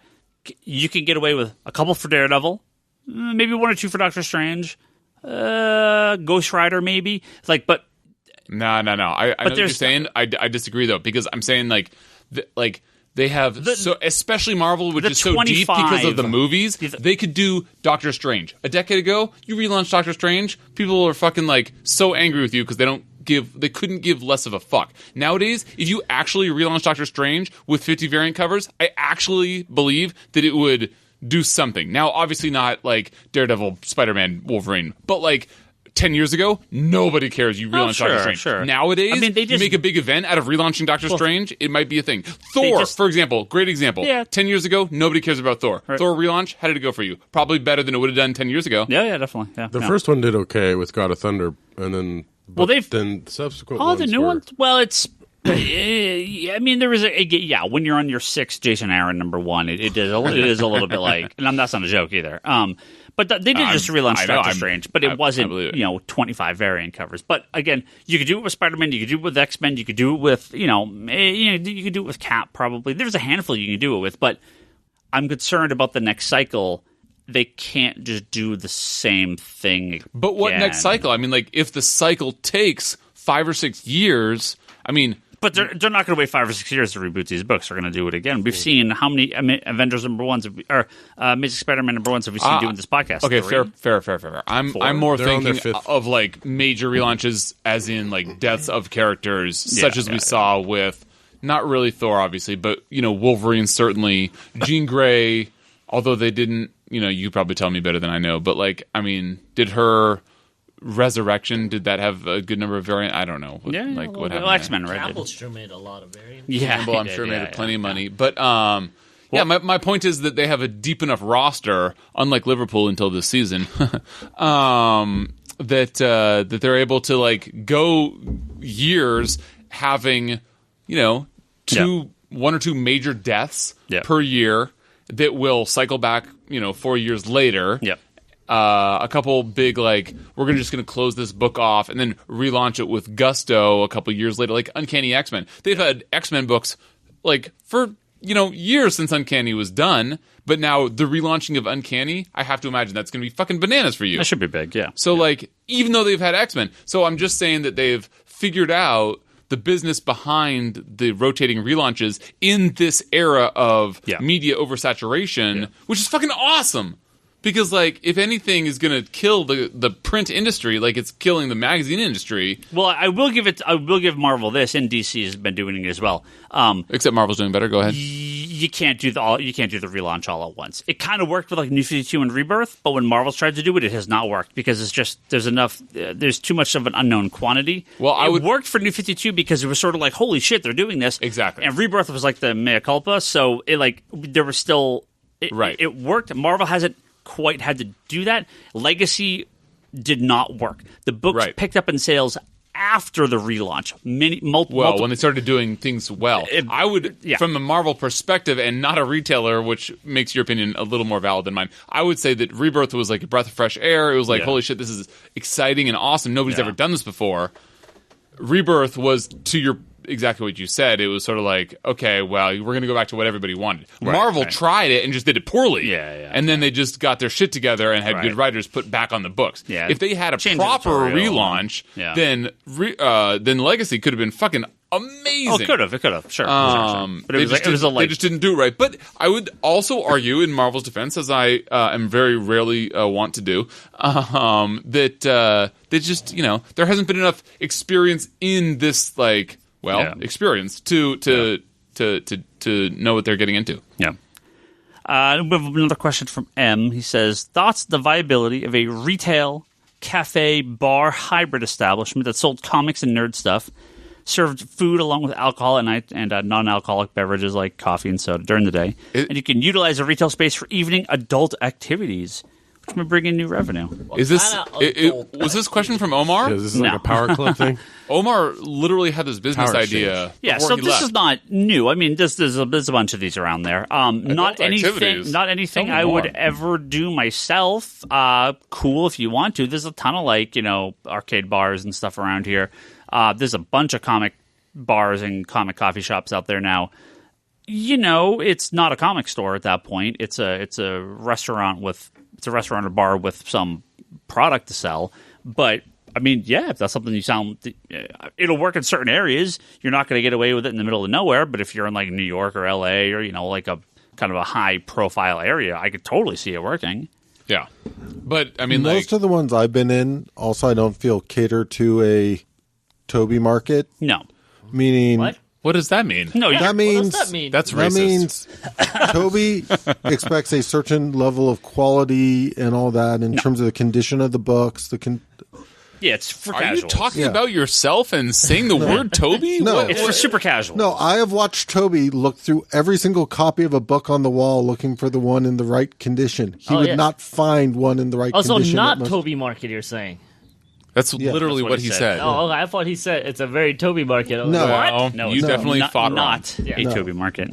You can get away with a couple for Daredevil, maybe 1 or 2 for Doctor Strange, Ghost Rider maybe. But No. I know what you're saying. I disagree though, because I'm saying they have so especially Marvel, which is so deep because of the movies. They could do Doctor Strange. A decade ago, you relaunched Doctor Strange, people are fucking so angry with you because they couldn't give less of a fuck. Nowadays, if you actually relaunch Doctor Strange with 50 variant covers, I actually believe that it would do something. Now, obviously not like Daredevil, Spider-Man, Wolverine, but 10 years ago, nobody cares you relaunch Doctor Strange. Sure. Nowadays, you make a big event out of relaunching Doctor Strange, it might be a thing. Thor, for example, great example. Yeah. 10 years ago, nobody cares about Thor. Right. Thor relaunch, how did it go for you? Probably better than it would have done 10 years ago. Yeah, definitely. Yeah. The first one did okay with God of Thunder, and then then subsequent. The new ones. Well, it's. I mean, there is when you're on your 6th Jason Aaron #1, it is a little bit like, and that's not a joke either. But they did just relaunch Doctor Strange, but it wasn't 25 variant covers. But again, you could do it with Spider-Man, you could do it with X-Men, you could do it with you could do it with Cap probably. There's a handful you can do it with, but I'm concerned about the next cycle. They can't just do the same thing again. But what next cycle? I mean, if the cycle takes 5 or 6 years, I mean. But they're not going to wait 5 or 6 years to reboot these books. They're going to do it again. We've seen how many Avengers #1s or Amazing Spider-Man #1s have we seen doing this podcast? Okay, fair. I'm more thinking of major relaunches, as in deaths of characters, such as we saw with not really Thor, obviously, but Wolverine certainly, Jean Grey. Although they didn't, you probably tell me better than I know. But did her Resurrection, did that have a good number of variants? I don't know. What happened? X-Men, right? Campbell sure made a lot of variants. Yeah, Campbell, I'm sure made plenty of money. But my point is that they have a deep enough roster, unlike Liverpool until this season, that they're able to go years having 1 or 2 major deaths per year that will cycle back 4 years later. Yep. A couple big we're just going to close this book off and then relaunch it with gusto a couple years later, like Uncanny X-Men. They've had X-Men books for years since Uncanny was done, but now the relaunching of Uncanny, I have to imagine that's going to be fucking bananas for you. That should be big, yeah. So even though they've had X-Men, so I'm just saying that they've figured out the business behind the rotating relaunches in this era of media oversaturation, which is fucking awesome. Because, if anything is going to kill the print industry, it's killing the magazine industry. Well, I will give Marvel this, and DC has been doing it as well. Except Marvel's doing better. Go ahead. You can't do the relaunch all at once. It kind of worked with New 52 and Rebirth, but when Marvel's tried to do it, it has not worked because it's just there's too much of an unknown quantity. Well, it worked for New 52 because it was sort of holy shit, they're doing this exactly, and Rebirth was the mea culpa, so it there was still it worked. Marvel hasn't quite had to do that. Legacy did not work. The books picked up in sales after the relaunch. Multiple. When they started doing things well. I would, from a Marvel perspective and not a retailer, which makes your opinion a little more valid than mine, I would say that Rebirth was a breath of fresh air. It was holy shit, this is exciting and awesome. Nobody's ever done this before. Rebirth was, to exactly what you said. It was sort of okay, well, we're going to go back to what everybody wanted. Marvel tried it and just did it poorly. And then they just got their shit together and had good writers put back on the books. If they had a proper relaunch, then Legacy could have been fucking amazing. Oh, it could have, sure. But it was they just didn't do it right. But I would also argue, in Marvel's defense, as I am very rarely want to do, that they just there hasn't been enough experience in this experience to know what they're getting into. Yeah. We have another question from M. He says, thoughts on the viability of a retail, cafe, bar hybrid establishment that sold comics and nerd stuff, served food along with alcohol at night and non-alcoholic beverages like coffee and soda during the day. And you can utilize a retail space for evening adult activities. Which may bring in new revenue. Is this Kinda was this question from Omar? Is this like a power club thing? Omar literally had this business Power idea. Yeah, before so he this left. is not new. I mean, there's a bunch of these around there. Not activities. anything Tell me I would more. ever do myself. Cool if you want to. There's a ton of arcade bars and stuff around here. There's a bunch of comic bars and comic coffee shops out there now. It's not a comic store at that point. It's a restaurant or bar with some product to sell. But I mean, yeah, if that's something it'll work in certain areas. You're not going to get away with it in the middle of nowhere. But if you're in like New York or LA or like a kind of a high profile area, I could totally see it working. Yeah, but I mean, Most of the ones I've been in, also, I don't feel cater to a Toby market. No, Meaning, what does that mean? no, that means What does that mean? That's that racist. means Toby expects a certain level of quality and all that in terms of the condition of the books. yeah, it's for Are casuals. you talking Yeah. about yourself and saying the word Toby? No. What- It's for super casual. No, I have watched Toby look through every single copy of a book on the wall looking for the one in the right condition. He would yes. not find one in the right Also, condition. not that must- Toby Market, you're saying? That's literally that's what he said. Oh, okay, I thought he said it's a very Toby Market. I was No. like, Well, what? No, you it's definitely not, fought not wrong. a Toby market.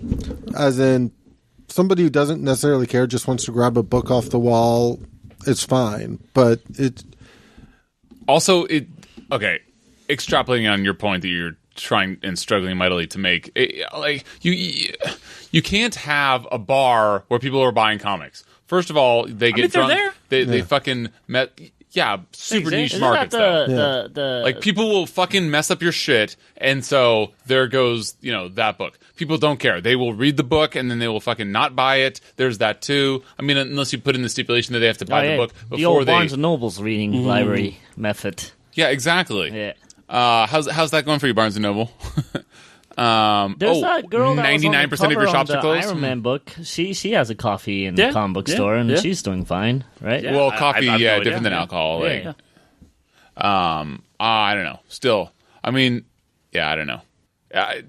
As in, somebody who doesn't necessarily care, just wants to grab a book off the wall, it's fine. But Also, extrapolating on your point that you're trying and struggling mightily to make, you can't have a bar where people are buying comics. First of all, they get they're drunk. there. They fucking met. Yeah, super niche Isn't markets. that though. the Like people will fucking mess up your shit, and so there goes that book. People don't care. They will read the book and then they will fucking not buy it. There's that too. I mean, unless you put in the stipulation that they have to buy the book before the old they. Barnes and Noble's reading library method. Yeah, exactly. Yeah. How's that going for you, Barnes and Noble? There's that girl that 99% was of on the your cover shops on are the closed. Iron Man book. She has a coffee in Yeah, the comic book yeah, store, and yeah. she's doing fine, right? Yeah. Well, I coffee, have no idea. different than Yeah. alcohol. Like, Yeah. I don't know. Still, I mean, yeah, I don't know.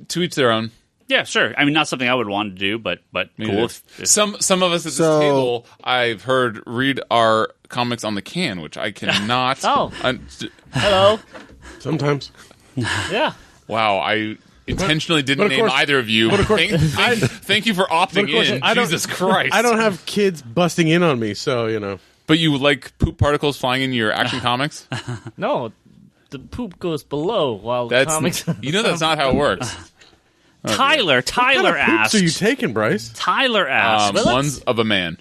To each their own. Yeah, sure. I mean, not something I would want to do, but cool. If Some of us at this So- table, I've heard read our comics on the can, which I cannot. Oh. Hello. Sometimes. Yeah. Wow, I intentionally didn't of name course- either of you. Thank you for opting course, in. I don't- Jesus Christ! I don't have kids busting in on me, so. But you like poop particles flying into your Action Comics? No, the poop goes below while That's comics. that's not how it works. Tyler asks. Poops are you taking, Bryce? Tyler asks. One's of a man.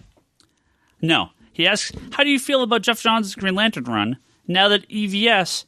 No, he asks, how do you feel about Jeff Johns' Green Lantern run now that EVS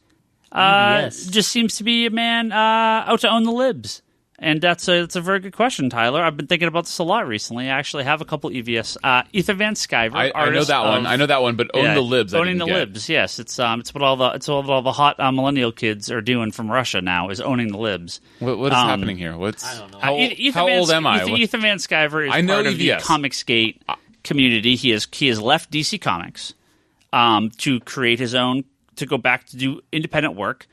just seems to be a man out to own the libs? And that's a very good question, Tyler. I've been thinking about this a lot recently. I actually have a couple EVS. Ethan Van Sciver, I know artist that one. of- I know that one. But own Yeah, the libs. I owning didn't the get. libs. Yes, it's what all the hot millennial kids are doing from Russia now is owning the libs. What is happening here? What's I don't know. how old am I? Ethan Van Sciver is I know part of the EVS. Comicsgate community. He has left DC Comics to create his own, to go back to do independent work,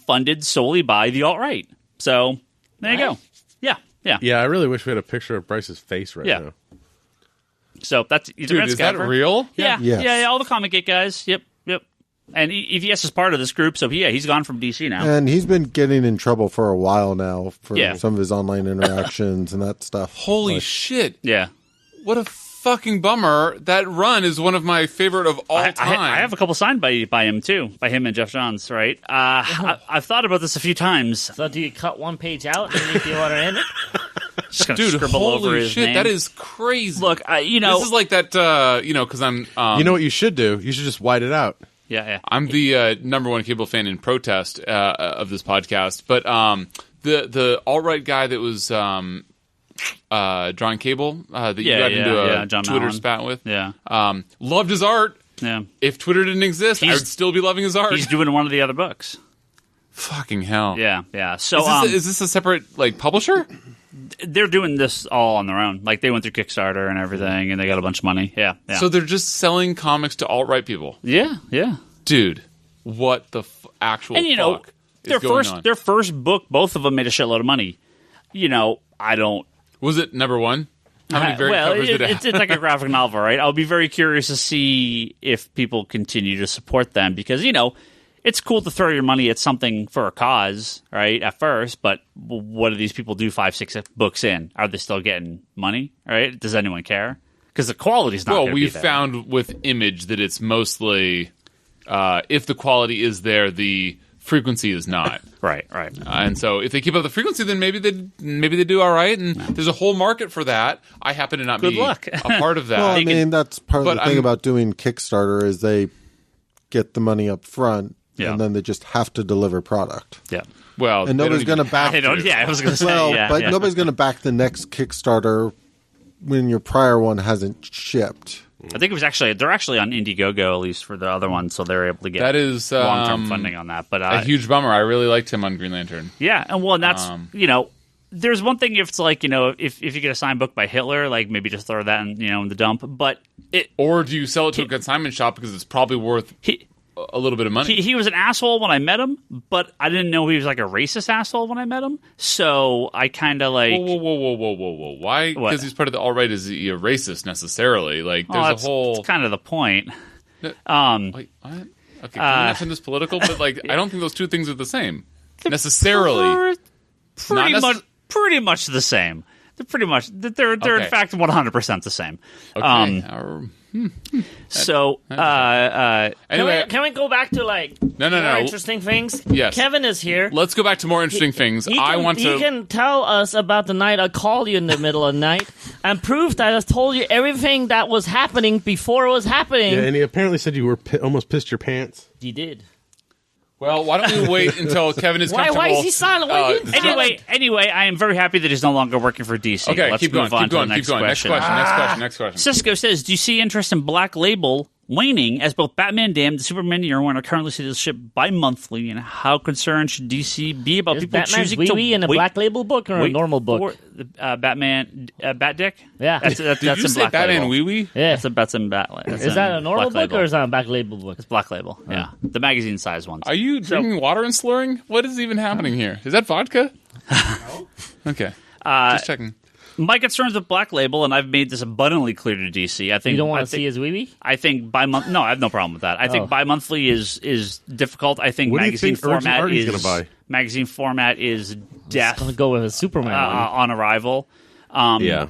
funded solely by the alt-right. So there you go. Yeah. Yeah, I really wish we had a picture of Bryce's face right Yeah. now. So that's Ethan Dude, Van is that Sciver. real? Yeah. Yes. Yeah, all the Comicsgate guys. Yep. And EVS is part of this group, so he's gone from DC now. and he's been getting in trouble for a while now for Yeah. some of his online interactions and that stuff. Holy shit! Yeah. What a fucking bummer. That run is one of my favorite of all time. I have a couple signed by him too, by him and Jeff Johns, right? I've thought about this a few times. So do you cut one page out and make the order in it? Just gonna Dude, scribble holy over his shit, name. that is crazy. Look, this is like that, because I'm, You know what you should do? You should just white it out. yeah. I'm the number one cable fan in protest of this podcast, but the alt-right guy that was drawing cable that you got into a John Twitter Mallon. spat with, Yeah. loved his art. Yeah. If Twitter didn't exist, I would still be loving his art. He's doing one of the other books. Fucking hell. Yeah. So Is this a separate publisher? they're doing this all on their own. Like they went through Kickstarter and everything, and they got a bunch of money. Yeah. So they're just selling comics to alt-right people. Yeah. Dude, what the actual And fuck is going on? their first book, both of them made a shitload of money. I don't. Was it number one? How many variant covers did it have? It's like a graphic novel, right? I'll be very curious to see if people continue to support them because, it's cool to throw your money at something for a cause, right, at first, but what do these people do 5-6 books in? Are they still getting money, right? Does anyone care? Because the quality's not going to be there. Well, we've found with Image that it's mostly, if the quality is there, the frequency is not. Right. And so if they keep up the frequency, then maybe they do all right, and there's a whole market for that. I happen to not be a part of that. Well, I mean, that's part of the thing about doing Kickstarter is they get the money up front, and then they just have to deliver product. Yeah. Well, and nobody's going to back. I was going to say, but nobody's going to back the next Kickstarter when your prior one hasn't shipped. I think it was they're actually on Indiegogo, at least for the other one, so they're able to get that is long-term funding on that. But a huge bummer. I really liked him on Green Lantern. Yeah, and that's there's one thing if it's like if you get a signed book by Hitler, like maybe just throw that in the dump. But or do you sell it to a consignment shop because it's probably worth a little bit of money? He was an asshole when I met him, but I didn't know he was like a racist asshole when I met him. So I kind of like whoa. Why? Because he's part of the alt-right. Is he a racist necessarily? Like there's a whole. That's kind of the point. Wait, what? Okay, can we not turn this political? But like, I don't think those two things are the same necessarily. Pretty much the same. They're pretty much they're in fact 100% the same. Okay. So anyway, can we go back to more interesting things? Yes. Kevin is here. Let's go back to more interesting things. He can tell us about the night I called you in the middle of the night and prove that I told you everything that was happening before it was happening. Yeah, and he apparently said you were almost pissed your pants. He did. Well, why don't we wait until Kevin is comfortable? Why is he silent? Anyway, I am very happy that he's no longer working for DC. Okay, let's keep move going. on to the next question. Next question. Cisco says, do you see interest in Black Label waning as both Batman Damned and Superman Year One are currently scheduled to ship bi-monthly, and how concerned should DC be about people Batman's choosing to wee in a Black Label book or a normal book? Batman Bat Dick? Yeah. That's Did you in say Black Batman Label. Wee Wee? Yeah. That's in Bat. Is that a normal book or is that a Black Label book? It's Black Label, yeah. The magazine size ones. Are you drinking water and slurring? What is even happening here? Is that vodka? No. Okay. Just checking. My concerns with Black Label, and I've made this abundantly clear to DC. I think you don't want to see his wee-wee? I think bi-month. No, I have no problem with that. I think bi-monthly is difficult. I think what magazine format is going to buy? Magazine format is death. Going to go with a Superman on arrival. Yeah.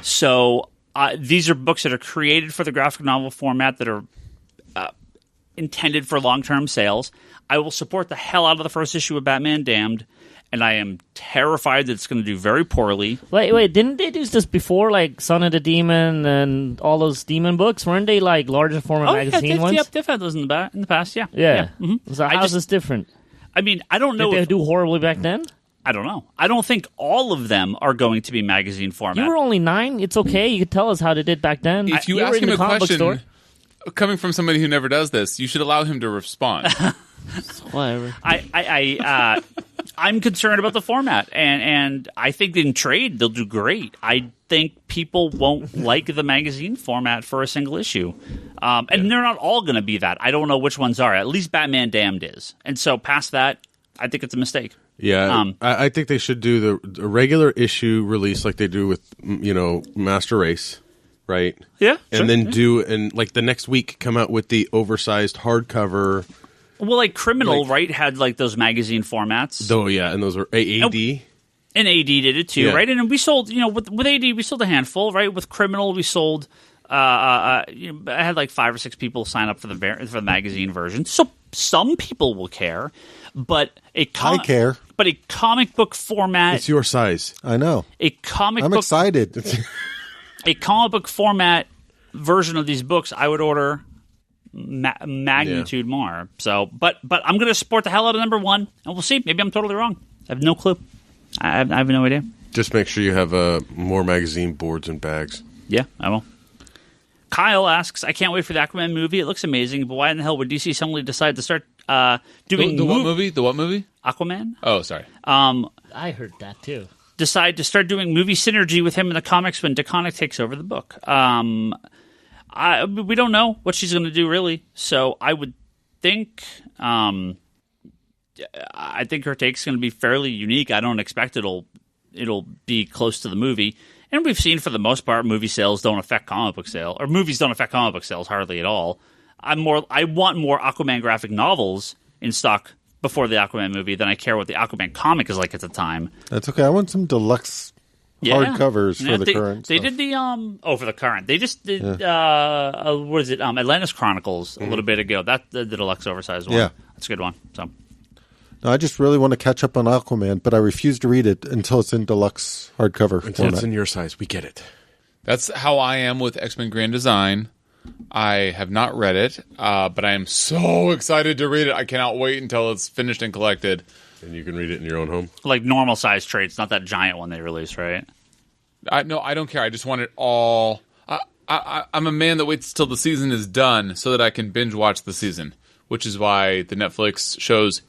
So these are books that are created for the graphic novel format that are intended for long-term sales. I will support the hell out of the first issue of Batman Damned. And I am terrified that it's going to do very poorly. Wait, didn't they do this before, like Son of the Demon and all those demon books? Weren't they like larger format magazine ones? Yep, they've had those in the past, yeah. Yeah. Mm-hmm. So how's this different? I mean, I don't know. Did they do horribly back then? I don't know. I don't think all of them are going to be magazine format. You were only 9. It's okay. You could tell us how they did back then. If you ask him a question, coming from somebody who never does this, you should allow him to respond. Whatever. I'm concerned about the format, and I think in trade they'll do great. I think people won't like the magazine format for a single issue, and they're not all going to be that. I don't know which ones are. At least Batman Damned is, and so past that, I think it's a mistake. Yeah, I think they should do the regular issue release like they do with Master Race. Right. Yeah, and then like the next week come out with the oversized hardcover. Well, like Criminal, right, had like those magazine formats. Oh, yeah, and those were AD. And AD did it too, right? And we sold, with AD, we sold a handful, right? With Criminal, we sold. I had like 5 or 6 people sign up for the magazine version. So some people will care, but I care. But a comic book format. It's your size. I know. I'm excited. A comic book format version of these books, I would order. Magnitude more. So, but I'm going to support the hell out of number 1, and we'll see. Maybe I'm totally wrong. I have no clue. I have no idea. Just make sure you have more magazine boards and bags. Yeah, I will. Kyle asks, I can't wait for the Aquaman movie. It looks amazing, but why in the hell would DC suddenly decide to start doing the what movie? The what movie? Aquaman. Oh, sorry. I heard that too. Decide to start doing movie synergy with him in the comics when DeConnick takes over the book. We don't know what she's going to do, really. So I would think her take's going to be fairly unique. I don't expect it'll be close to the movie. And we've seen, for the most part, movie sales don't affect comic book sales, or movies don't affect comic book sales hardly at all. I want more Aquaman graphic novels in stock before the Aquaman movie than I care what the Aquaman comic is like at the time. That's okay. I want some deluxe hardcovers for the current. They stuff. did the for the current. They just did what is it? Atlantis Chronicles a little bit ago. That the deluxe oversized one. Yeah, that's a good one. So. No, I just really want to catch up on Aquaman, but I refuse to read it until it's in deluxe hardcover. Until it's in your size. We get it. That's how I am with X-Men Grand Design. I have not read it, but I am so excited to read it. I cannot wait until it's finished and collected. And you can read it in your own home. Like normal size trades, not that giant one they released, right? No, I don't care. I just want it all. I'm a man that waits till the season is done so that I can binge watch the season, which is why the Netflix shows,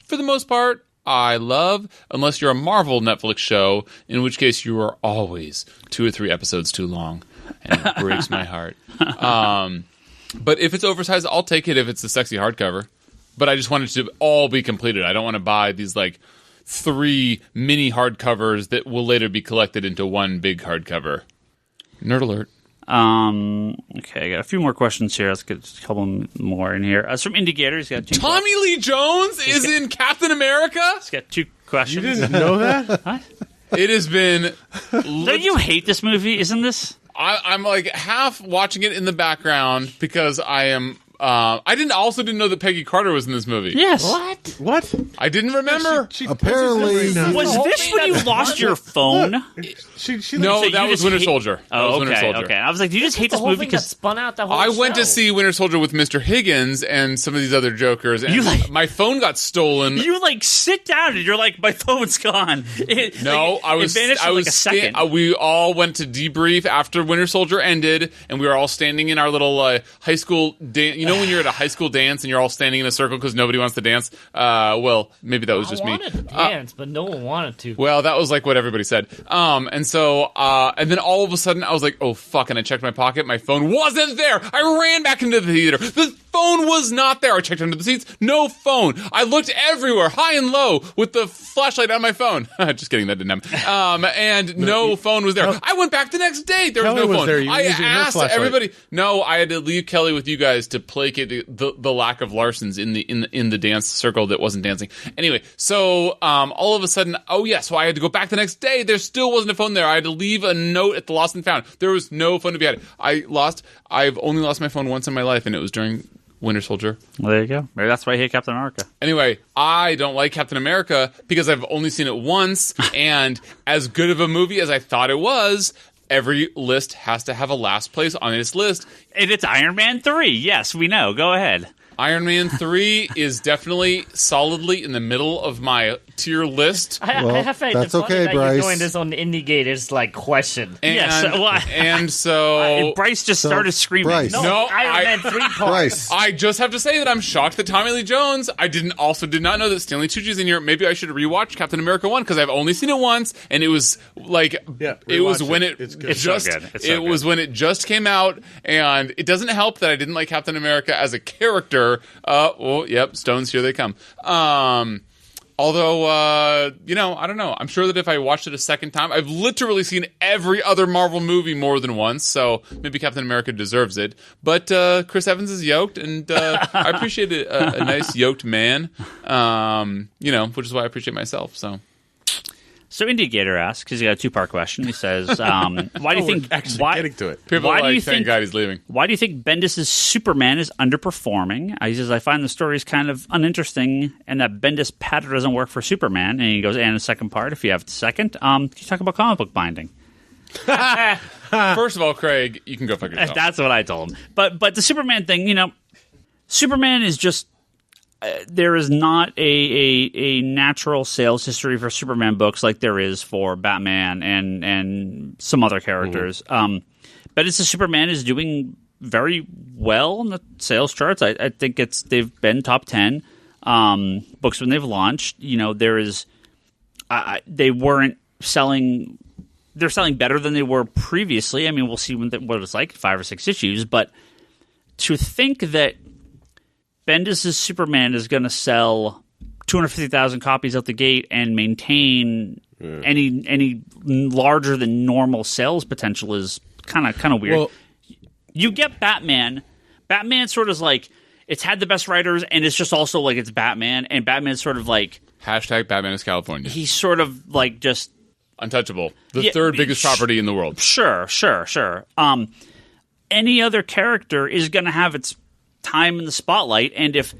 for the most part, I love, unless you're a Marvel Netflix show, in which case you are always 2 or 3 episodes too long, and it breaks my heart. But if it's oversized, I'll take it if it's a sexy hardcover. But I just want it to all be completed. I don't want to buy these, 3 mini hardcovers that will later be collected into one big hardcover. Nerd alert. Okay, I got a few more questions here. Let's get a couple more in here. It's from Indicator. He's got 2 Tommy Lee Jones is in Captain America? He's got 2 questions. You didn't know that? What? It has been... Don't you hate this movie? Isn't this? I'm half watching it in the background because I am... I didn't know that Peggy Carter was in this movie. Yes. What? I didn't remember. Apparently, Was this when you lost your phone? No, So that you was just Winter hate- Soldier. That was Oh, Winter okay, Soldier. okay. I was like, do you just hate The this whole movie thing got because spun out. The whole I went to show. see Winter Soldier with Mr. Higgins and some of these other jokers, and my phone got stolen. you sit down and you're like, my phone's gone? It vanished in a second. We all went to debrief after Winter Soldier ended, and we were all standing in our little high school dance. You know when you're at a high school dance and you're all standing in a circle because nobody wants to dance? Well, maybe that was just I me. wanted to dance, but no one wanted to. Well, that was what everybody said. And then all of a sudden I was like, oh fuck, and I checked my pocket. My phone wasn't there. I ran back into the theater. The phone was not there. I checked under the seats. No phone. I looked everywhere, high and low, with the flashlight on my phone. Just kidding, that didn't happen. And no phone was there. I went back the next day. There was Kelly no was phone. there. You were I using her asked flashlight. everybody. No, I had to leave Kelly with you guys to placate the lack of Larsens in the dance circle that wasn't dancing. Anyway, so all of a sudden, so I had to go back the next day. There still wasn't a phone there. I had to leave a note at the Lost and Found. There was no phone to be had. I've only lost my phone once in my life, and it was during Winter Soldier. Well, there you go. Maybe that's why I hate Captain America. Anyway, I don't like Captain America because I've only seen it once, and as good of a movie as I thought it was, every list has to have a last place on its list. And it's Iron Man 3. Yes, we know. Go ahead. Iron Man 3 is definitely solidly in the middle of my tier list. I have faith. that's It's funny okay, that Bryce. You're doing this on the Indicator's question. And, Yes, and so... Bryce just started screaming. Bryce. No, Iron Man 3 part. Bryce. I just have to say that I'm shocked that Tommy Lee Jones. I did not know that Stanley Tucci's in here. Maybe I should rewatch Captain America 1 because I've only seen it once, and it was it was rewatch when it. it It's good. It's so just good. It's so it was good. when it just came out, and it doesn't help that I didn't like Captain America as a character. Stones, here they come. Although, I don't know. I'm sure that if I watched it a second time, I've literally seen every other Marvel movie more than once, so maybe Captain America deserves it. But Chris Evans is yoked, and I appreciate a nice yoked man, which is why I appreciate myself, so... So Indicator asks, he's got a 2-part question. He says, why do you think... getting to it. People Why are do like, you thank think- God he's leaving. Why do you think Bendis' Superman is underperforming? He says, I find the stories kind of uninteresting and that Bendis pattern doesn't work for Superman. And he goes, and the second part, if you have the second, can you talk about comic book binding? First of all, Craig, you can go fuck yourself. That's what I told him. But the Superman thing, Superman is just... there is not a natural sales history for Superman books like there is for Batman and some other characters. But it's Superman is doing very well in the sales charts. I think they've been top 10 books when they've launched. There is they weren't selling. They're selling better than they were previously. I mean, we'll see what it's like 5 or 6 issues. But to think that Bendis' Superman is going to sell 250,000 copies out the gate and maintain any larger than normal sales potential is kind of weird. Well, you get Batman. Batman sort of like it's had the best writers, and it's just also like it's Batman, and Batman's sort of like Hashtag Batman is California. he's sort of like just Untouchable. The Yeah, third biggest property in the world. sure. Any other character is going to have its time in the spotlight, and if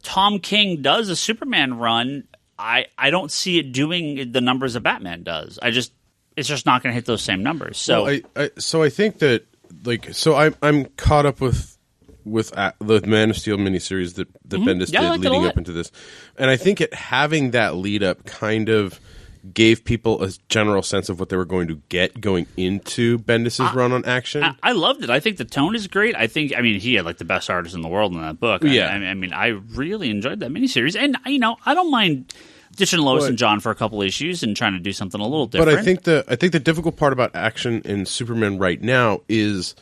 Tom King does a Superman run, I don't see it doing the numbers that Batman does. It's just not going to hit those same numbers. So I think that I'm caught up with the Man of Steel miniseries that Bendis Yeah, I did liked it a leading lot. up into this, and I think having that lead up kind of gave people a general sense of what they were going to get going into Bendis's run on Action. I loved it. I think the tone is great. I mean, he had like the best artist in the world in that book. Yeah. I mean, I really enjoyed that miniseries, and I don't mind ditching Lois and John for a couple issues and trying to do something a little different. But I think the difficult part about Action in Superman right now is,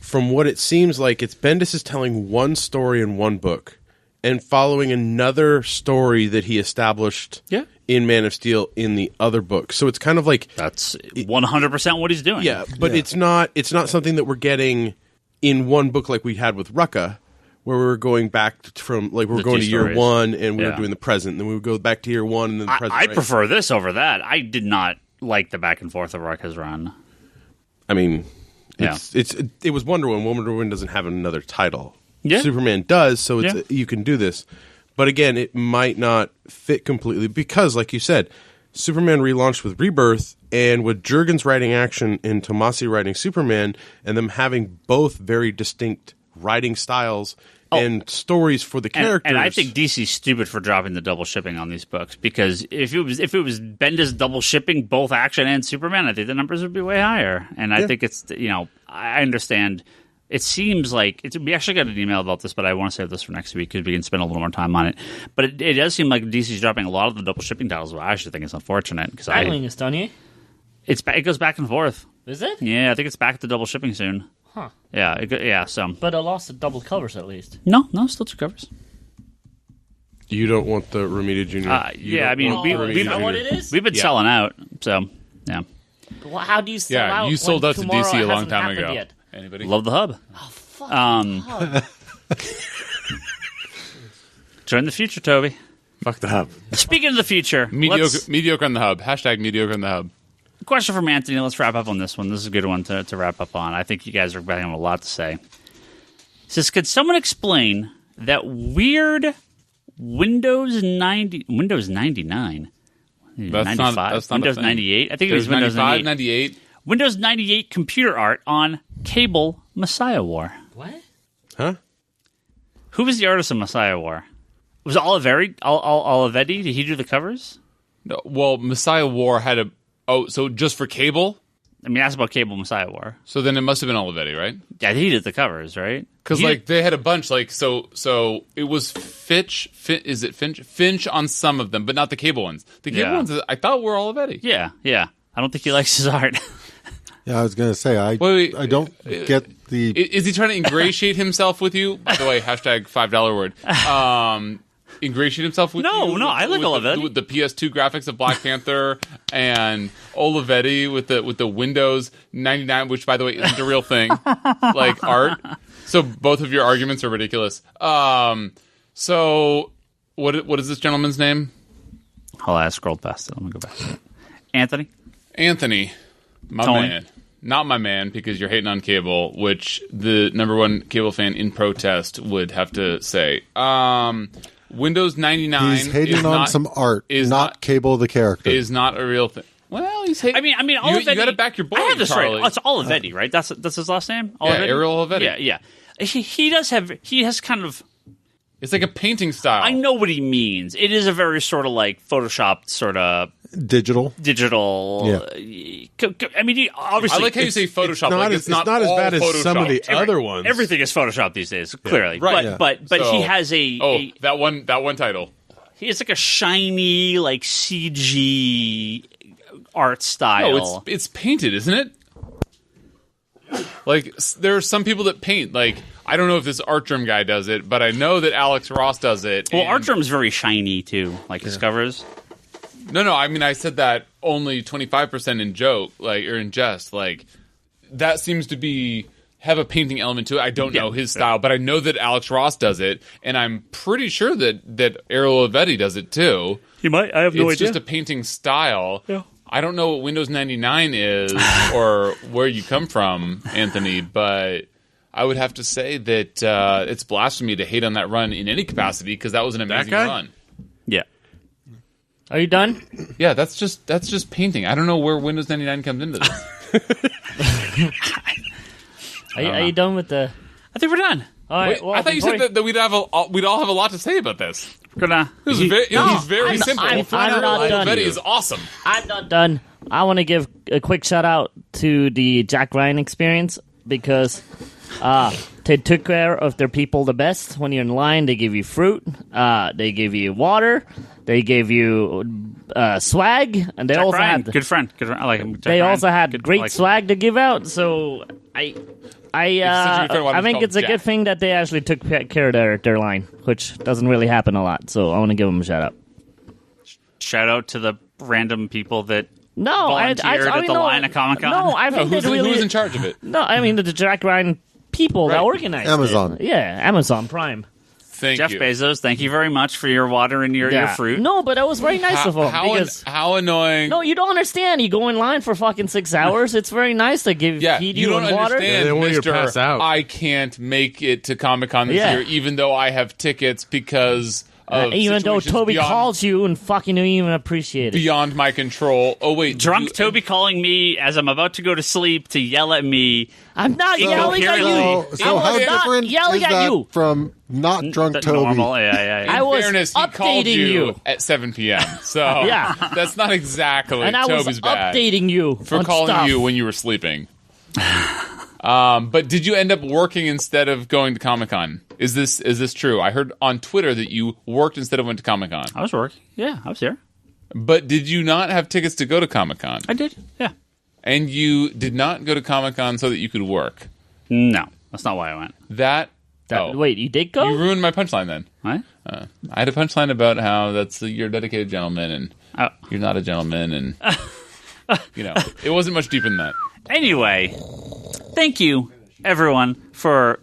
from what it seems like, it's Bendis is telling one story in one book and following another story that he established in Man of Steel in the other book. So it's kind of like that's 100% what he's doing. Yeah, but it's not something that we're getting in one book like we had with Rucka, where we were going back from like we're going to year stories. one and we were Yeah. doing the present, and then we would go back to year one and then the present. I right? prefer this over that. I did not like the back and forth of Rucka's run. I mean, it was Wonder Woman. Wonder Woman doesn't have another title. Yeah. Superman does, so Yeah. you can do this. But again, it might not fit completely because, like you said, Superman relaunched with Rebirth, and with Jurgens writing Action and Tomasi writing Superman, and them having both very distinct writing styles and stories for the characters. And I think DC's stupid for dropping the double shipping on these books, because if it was Bendis double shipping both Action and Superman, I think the numbers would be way higher. And I think it's I understand. It seems like we actually got an email about this, but I want to save this for next week because we can spend a little more time on it. But it does seem like DC's dropping a lot of the double shipping titles. Well, I actually think it's unfortunate because Battling is done, yeah? it goes back and forth. Is it? Yeah, I think it's back to double shipping soon. Huh. Yeah, So But I lost the double covers at least. no, still two covers. you don't want the Romita Jr. Yeah, I mean, Is that what it is? We've been selling out, so yeah. Well, how do you sell out? Yeah, you sold when out to tomorrow DC a long hasn't time happened ago. Yet? Anybody? Love the hub. Oh, fuck. Join the future, Toby. Fuck the hub. Speaking of the future, Mediocre on the hub. Hashtag mediocre on the hub. question from Anthony. Let's wrap up on this one. This is a good one to wrap up on. I think you guys are going to have a lot to say. It says, could someone explain that weird Windows 99? That's 95? not a Windows thing. 98? I think There's it was Windows 95, 98. 98. Windows 98 computer art on Cable Messiah War. What? Huh? Who was the artist of Messiah War? Was it Olivetti? Did he do the covers? No, well, Messiah War had a... Oh, so just for Cable? I mean, that's about Cable Messiah War. So then it must have been Olivetti, right? Yeah, he did the covers, right? Because like they had a bunch, like so it was Finch on some of them, but not the Cable ones. The Cable ones I thought were Olivetti. Yeah. I don't think he likes his art. Yeah, I was going to say, I don't get the... Is he trying to ingratiate himself with you? By the way, hashtag $5 word. Ingratiate himself with you? No, I like Olivetti. With the PS2 graphics of Black Panther and Olivetti with the Windows 99, which, by the way, isn't a real thing, like art. So both of your arguments are ridiculous. So what is this gentleman's name? I scrolled past it. Let me go back to it. Anthony, My Tony. man. Not my man, because you're hating on Cable, which the number one Cable fan in protest would have to say. Windows 99 He's hating on some art, not Cable the character. Is not a real thing. Well, he's hating. I mean, Olivetti. You got to back your boy, I have this Charlie. right. Oh, it's Olivetti, right? That's his last name. Yeah, Olivetti? Ariel Olivetti. Yeah. He has kind of. It's like a painting style. I know what he means. It is a very sort of like photoshopped sort of Digital. Yeah. I mean, obviously, I like how you say Photoshop. It's not as all bad as some of the Photoshopped. other ones. everything is photoshopped these days. Clearly, Right. But So- he has that one title. he has like a shiny like CG art style. No, it's painted, isn't it? Like there are some people that paint. Like I don't know if this Artgerm guy does it, but I know that Alex Ross does it. Well, and- Artgerm's very shiny too, like his covers. No. I mean, I said that only 25% in joke, like, or in jest. Like, that seems to have a painting element to it. I don't know his style, but I know that Alex Ross does it, and I'm pretty sure that Ariel Olivetti does it too. You might. I have no idea. It's just a painting style. Yeah. I don't know what Windows 99 is or where you come from, Anthony, but I would have to say that it's blasphemy to hate on that run in any capacity because that was an amazing run. Yeah. Are you done? Yeah, that's just painting. I don't know where Windows 99 comes into this. Are you done with the? I think we're done. All right. Wait, Well, I thought you before said that we'd all have a lot to say about this. We're gonna. He's very simple. I'm not done. Betty is awesome. I'm not done. I want to give a quick shout out to the Jack Ryan experience because they took care of their people the best. When you're in line, they give you fruit, they give you water, they gave you swag, and they Jack also Ryan, had good friend. I like him. Jack they Ryan, also had good, great like swag to give out. So I think it's a good thing that they actually took care of their line, which doesn't really happen a lot. So I want to give them a shout out. Shout out to the random people that volunteered at the line at Comic-Con. No, I think who's in charge of it? No, I mean the Jack Ryan people that organized Amazon. it. Yeah, Amazon Prime. Jeff Bezos, thank you very much for your water and your fruit. No, but that was very nice of him. How annoying. No, you don't understand. You go in line for fucking 6 hours. It's very nice to feed you don't water. Understand, they want you to pass out. I can't make it to Comic-Con this year, even though I have tickets because of even though Toby calls you and fucking you even appreciate it. Beyond my control. Oh, wait. Drunk Toby calling me as I'm about to go to sleep to yell at me. I'm not yelling at you. So how different yelling is at that you from not drunk Toby? Normal. Yeah. I was fairness, he called updating you at 7 p.m. So Yeah. that's not exactly and I was Toby's bad updating you for on calling stuff. you when you were sleeping. But did you end up working instead of going to Comic-Con? Is this true? I heard on Twitter that you worked instead of went to Comic-Con. I was working. Yeah, I was here. But did you not have tickets to go to Comic-Con? I did. Yeah. And you did not go to Comic-Con so that you could work? No, that's not why I went. Wait, you did go? You ruined my punchline then. What? I had a punchline about how you're a dedicated gentleman and you're not a gentleman and it wasn't much deeper than that. Anyway, thank you, everyone, for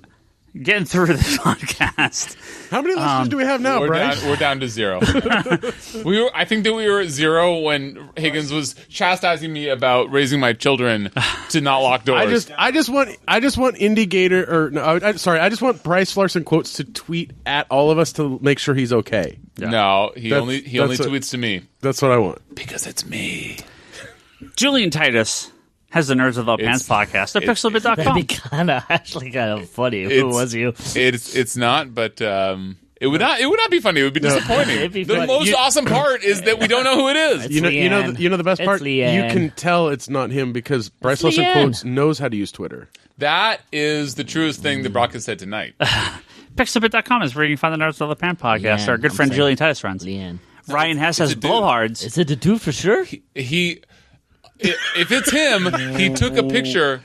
getting through this podcast. How many listeners do we have now, Bryce? We're down to 0. I think that we were at 0 when Higgins was chastising me about raising my children to not lock doors. I just want Indigator I just want Bryce Larsen quotes to tweet at all of us to make sure he's okay. Yeah. No, he only that's tweets to me. That's what I want. Because it's me. Julian Titus has the Nerds Without Pants podcast at pixelbit.com. That'd be kind of funny if it was you. It's not, but it would not be funny. It would be disappointing. It'd be the funny. most awesome part is that we don't know who it is. You know the best part? Leanne. You can tell it's not him because Bryce Larsen Leanne. quotes knows how to use Twitter. That is the truest thing that Brock has said tonight. Pixelbit.com is where you can find the Nerds Without Pants podcast. Leanne, Our good friend Julian Titus runs. Leanne. Ryan Hess has It's a dude. blowhards. Is it the dude for sure? If it's him, he took a picture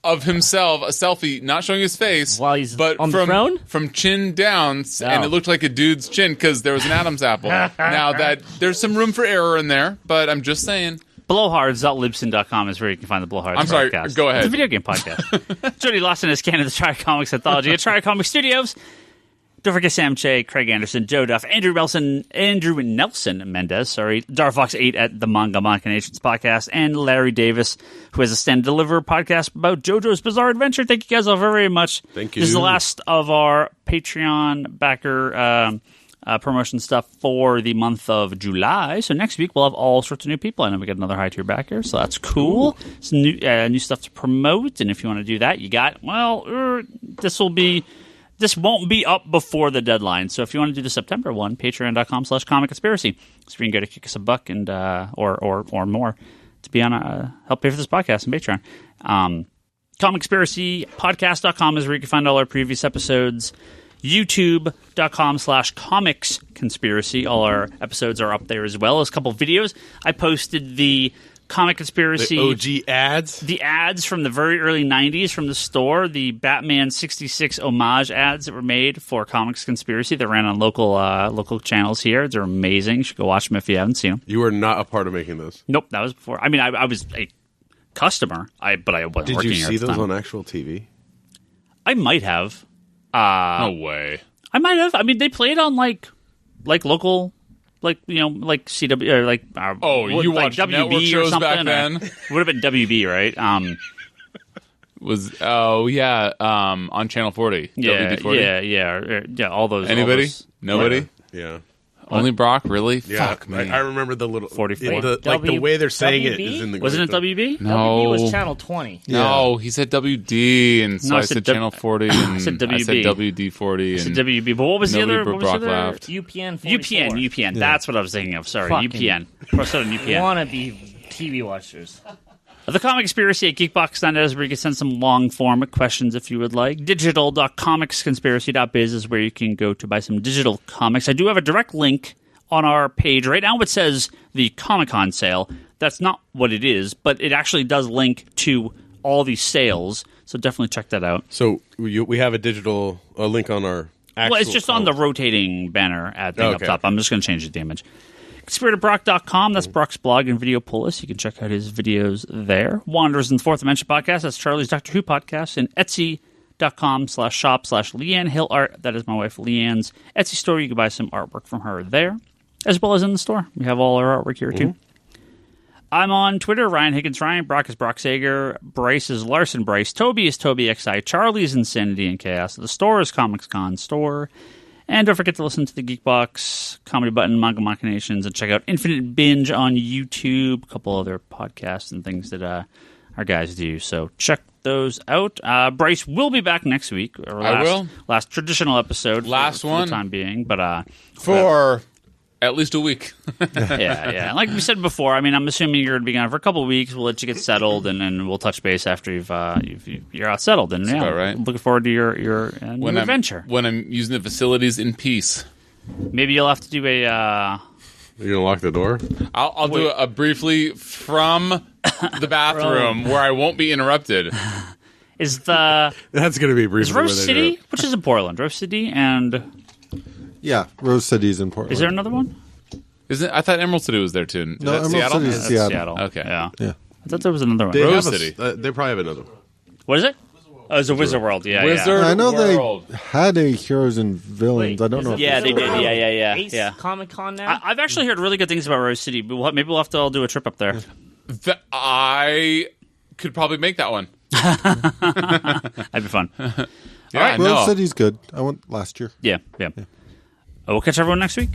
of himself, a selfie, not showing his face, While he's but on the throne? from chin down, and it looked like a dude's chin because there was an Adam's apple. Now that there's some room for error in there, but I'm just saying. Blowhards.libsyn.com is where you can find the Blowhards I'm sorry, podcast. go ahead. It's a video game podcast. Jody Lawson is canon of the Tri-Comics Anthology at Tri-Comic Studios. Don't forget Sam Che, Craig Anderson, Joe Duff, Andrew Nelson Mendez, Darfox 8 at the Manga Machinations podcast, and Larry Davis, who has a Stand Deliver podcast about JoJo's Bizarre Adventure. Thank you guys all very much. Thank you. This is the last of our Patreon backer promotion stuff for the month of July. So next week we'll have all sorts of new people. I know we got another high tier backer, so that's cool. Some new stuff to promote, and if you want to do that, you got This won't be up before the deadline. So if you want to do the September one, patreon.com/comicconspiracy. So you can go to kick us a buck and or more to be on help pay for this podcast on Patreon. Comicconspiracypodcast.com is where you can find all our previous episodes. YouTube.com/comicsconspiracy. All our episodes are up there as well as a couple videos. I posted the Comic Conspiracy. The OG ads? The ads from the very early 90s from the store, the Batman 66 homage ads that were made for Comics Conspiracy that ran on local channels here. They're amazing. You should go watch them if you haven't seen them. You were not a part of making those. Nope, that was before. I mean, I was a customer, but I wasn't Did working you here see at the those time. on actual TV? I might have. No way. I might have. I mean, they played on like local, like CW or like. You like watched WB network or shows something, back then? Would have been WB, right? On Channel 40. Yeah, WD-40. yeah. All those. Anybody? All those, Nobody? Yeah. Only Brock? Really? Yeah, Fuck me. I remember the little 44. the way they're saying it WB? is in the Wasn't it WB? No. WB was Channel 20. No, he said WD, and so No, I said Channel 40, and I said said WB. WD-40. It's a And WB. But what was the nobody other? but What was Brock the other? laughed. UPN 44. UPN. That's what I was thinking of. Sorry, Fucking UPN. Cross out on UPN. Wannabe TV watchers. The Comic Conspiracy at Geekbox.net is where you can send some long-form questions if you would like. Digital.comicsconspiracy.biz is where you can go to buy some digital comics. I do have a direct link on our page. Right now it says the Comic-Con sale. That's not what it is, but it actually does link to all these sales, so definitely check that out. So we have a digital link on our actual Well, it's just on the rotating banner ad thing up Okay. top. I'm just going to change the image. ConspiratorBrock.com, that's Brock's blog and video pull list. You can check out his videos there. Wanderers in the Fourth Dimension podcast, that's Charlie's Doctor Who podcast. And Etsy.com/shop/Leanne Hill Art, that is my wife Leanne's Etsy store. You can buy some artwork from her there, as well as in the store. We have all our artwork here, too. I'm on Twitter, Ryan Higgins Ryan. Brock is Brock Sager. Bryce is Larsen Bryce. Toby is Toby XI. Charlie's Insanity and Chaos. The store is Comics Con Store. And don't forget to listen to the Geekbox, Comedy Button, Manga Machinations, and check out Infinite Binge on YouTube. A couple other podcasts and things that our guys do. So check those out. Bryce will be back next week. I will. Last traditional episode. Last for one. the time being. But for at least a week. yeah. Like we said before, I mean, I'm assuming you're going to be gone for a couple of weeks. We'll let you get settled, and then we'll touch base after you're out settled. And about right. looking forward to your new adventure. When I'm using the facilities in peace. Maybe you'll have to do a. You're gonna lock the door? I'll do a briefly from the bathroom where I won't be interrupted. Is That's gonna be brief. is Rose City, which is in Portland, Rose City, and Yeah, Rose City's in Portland. is there another one? Isn't I thought Emerald City was there too. Is No, that Emerald Seattle? City's That's Seattle. Okay. Yeah. Yeah. I thought there was another one. They Rose have City. they probably have another one. What is it? Oh, it's a Wizard World. Yeah, Wizard I know World. they had a Heroes and Villains. I don't know. Yeah, they did. Yeah. Ace Comic Con now? I've actually heard really good things about Rose City. But maybe we'll have to all do a trip up there. I could probably make that one. That'd be fun. Yeah, right, Rose no. City's good. I went last year. Yeah. We'll catch everyone next week.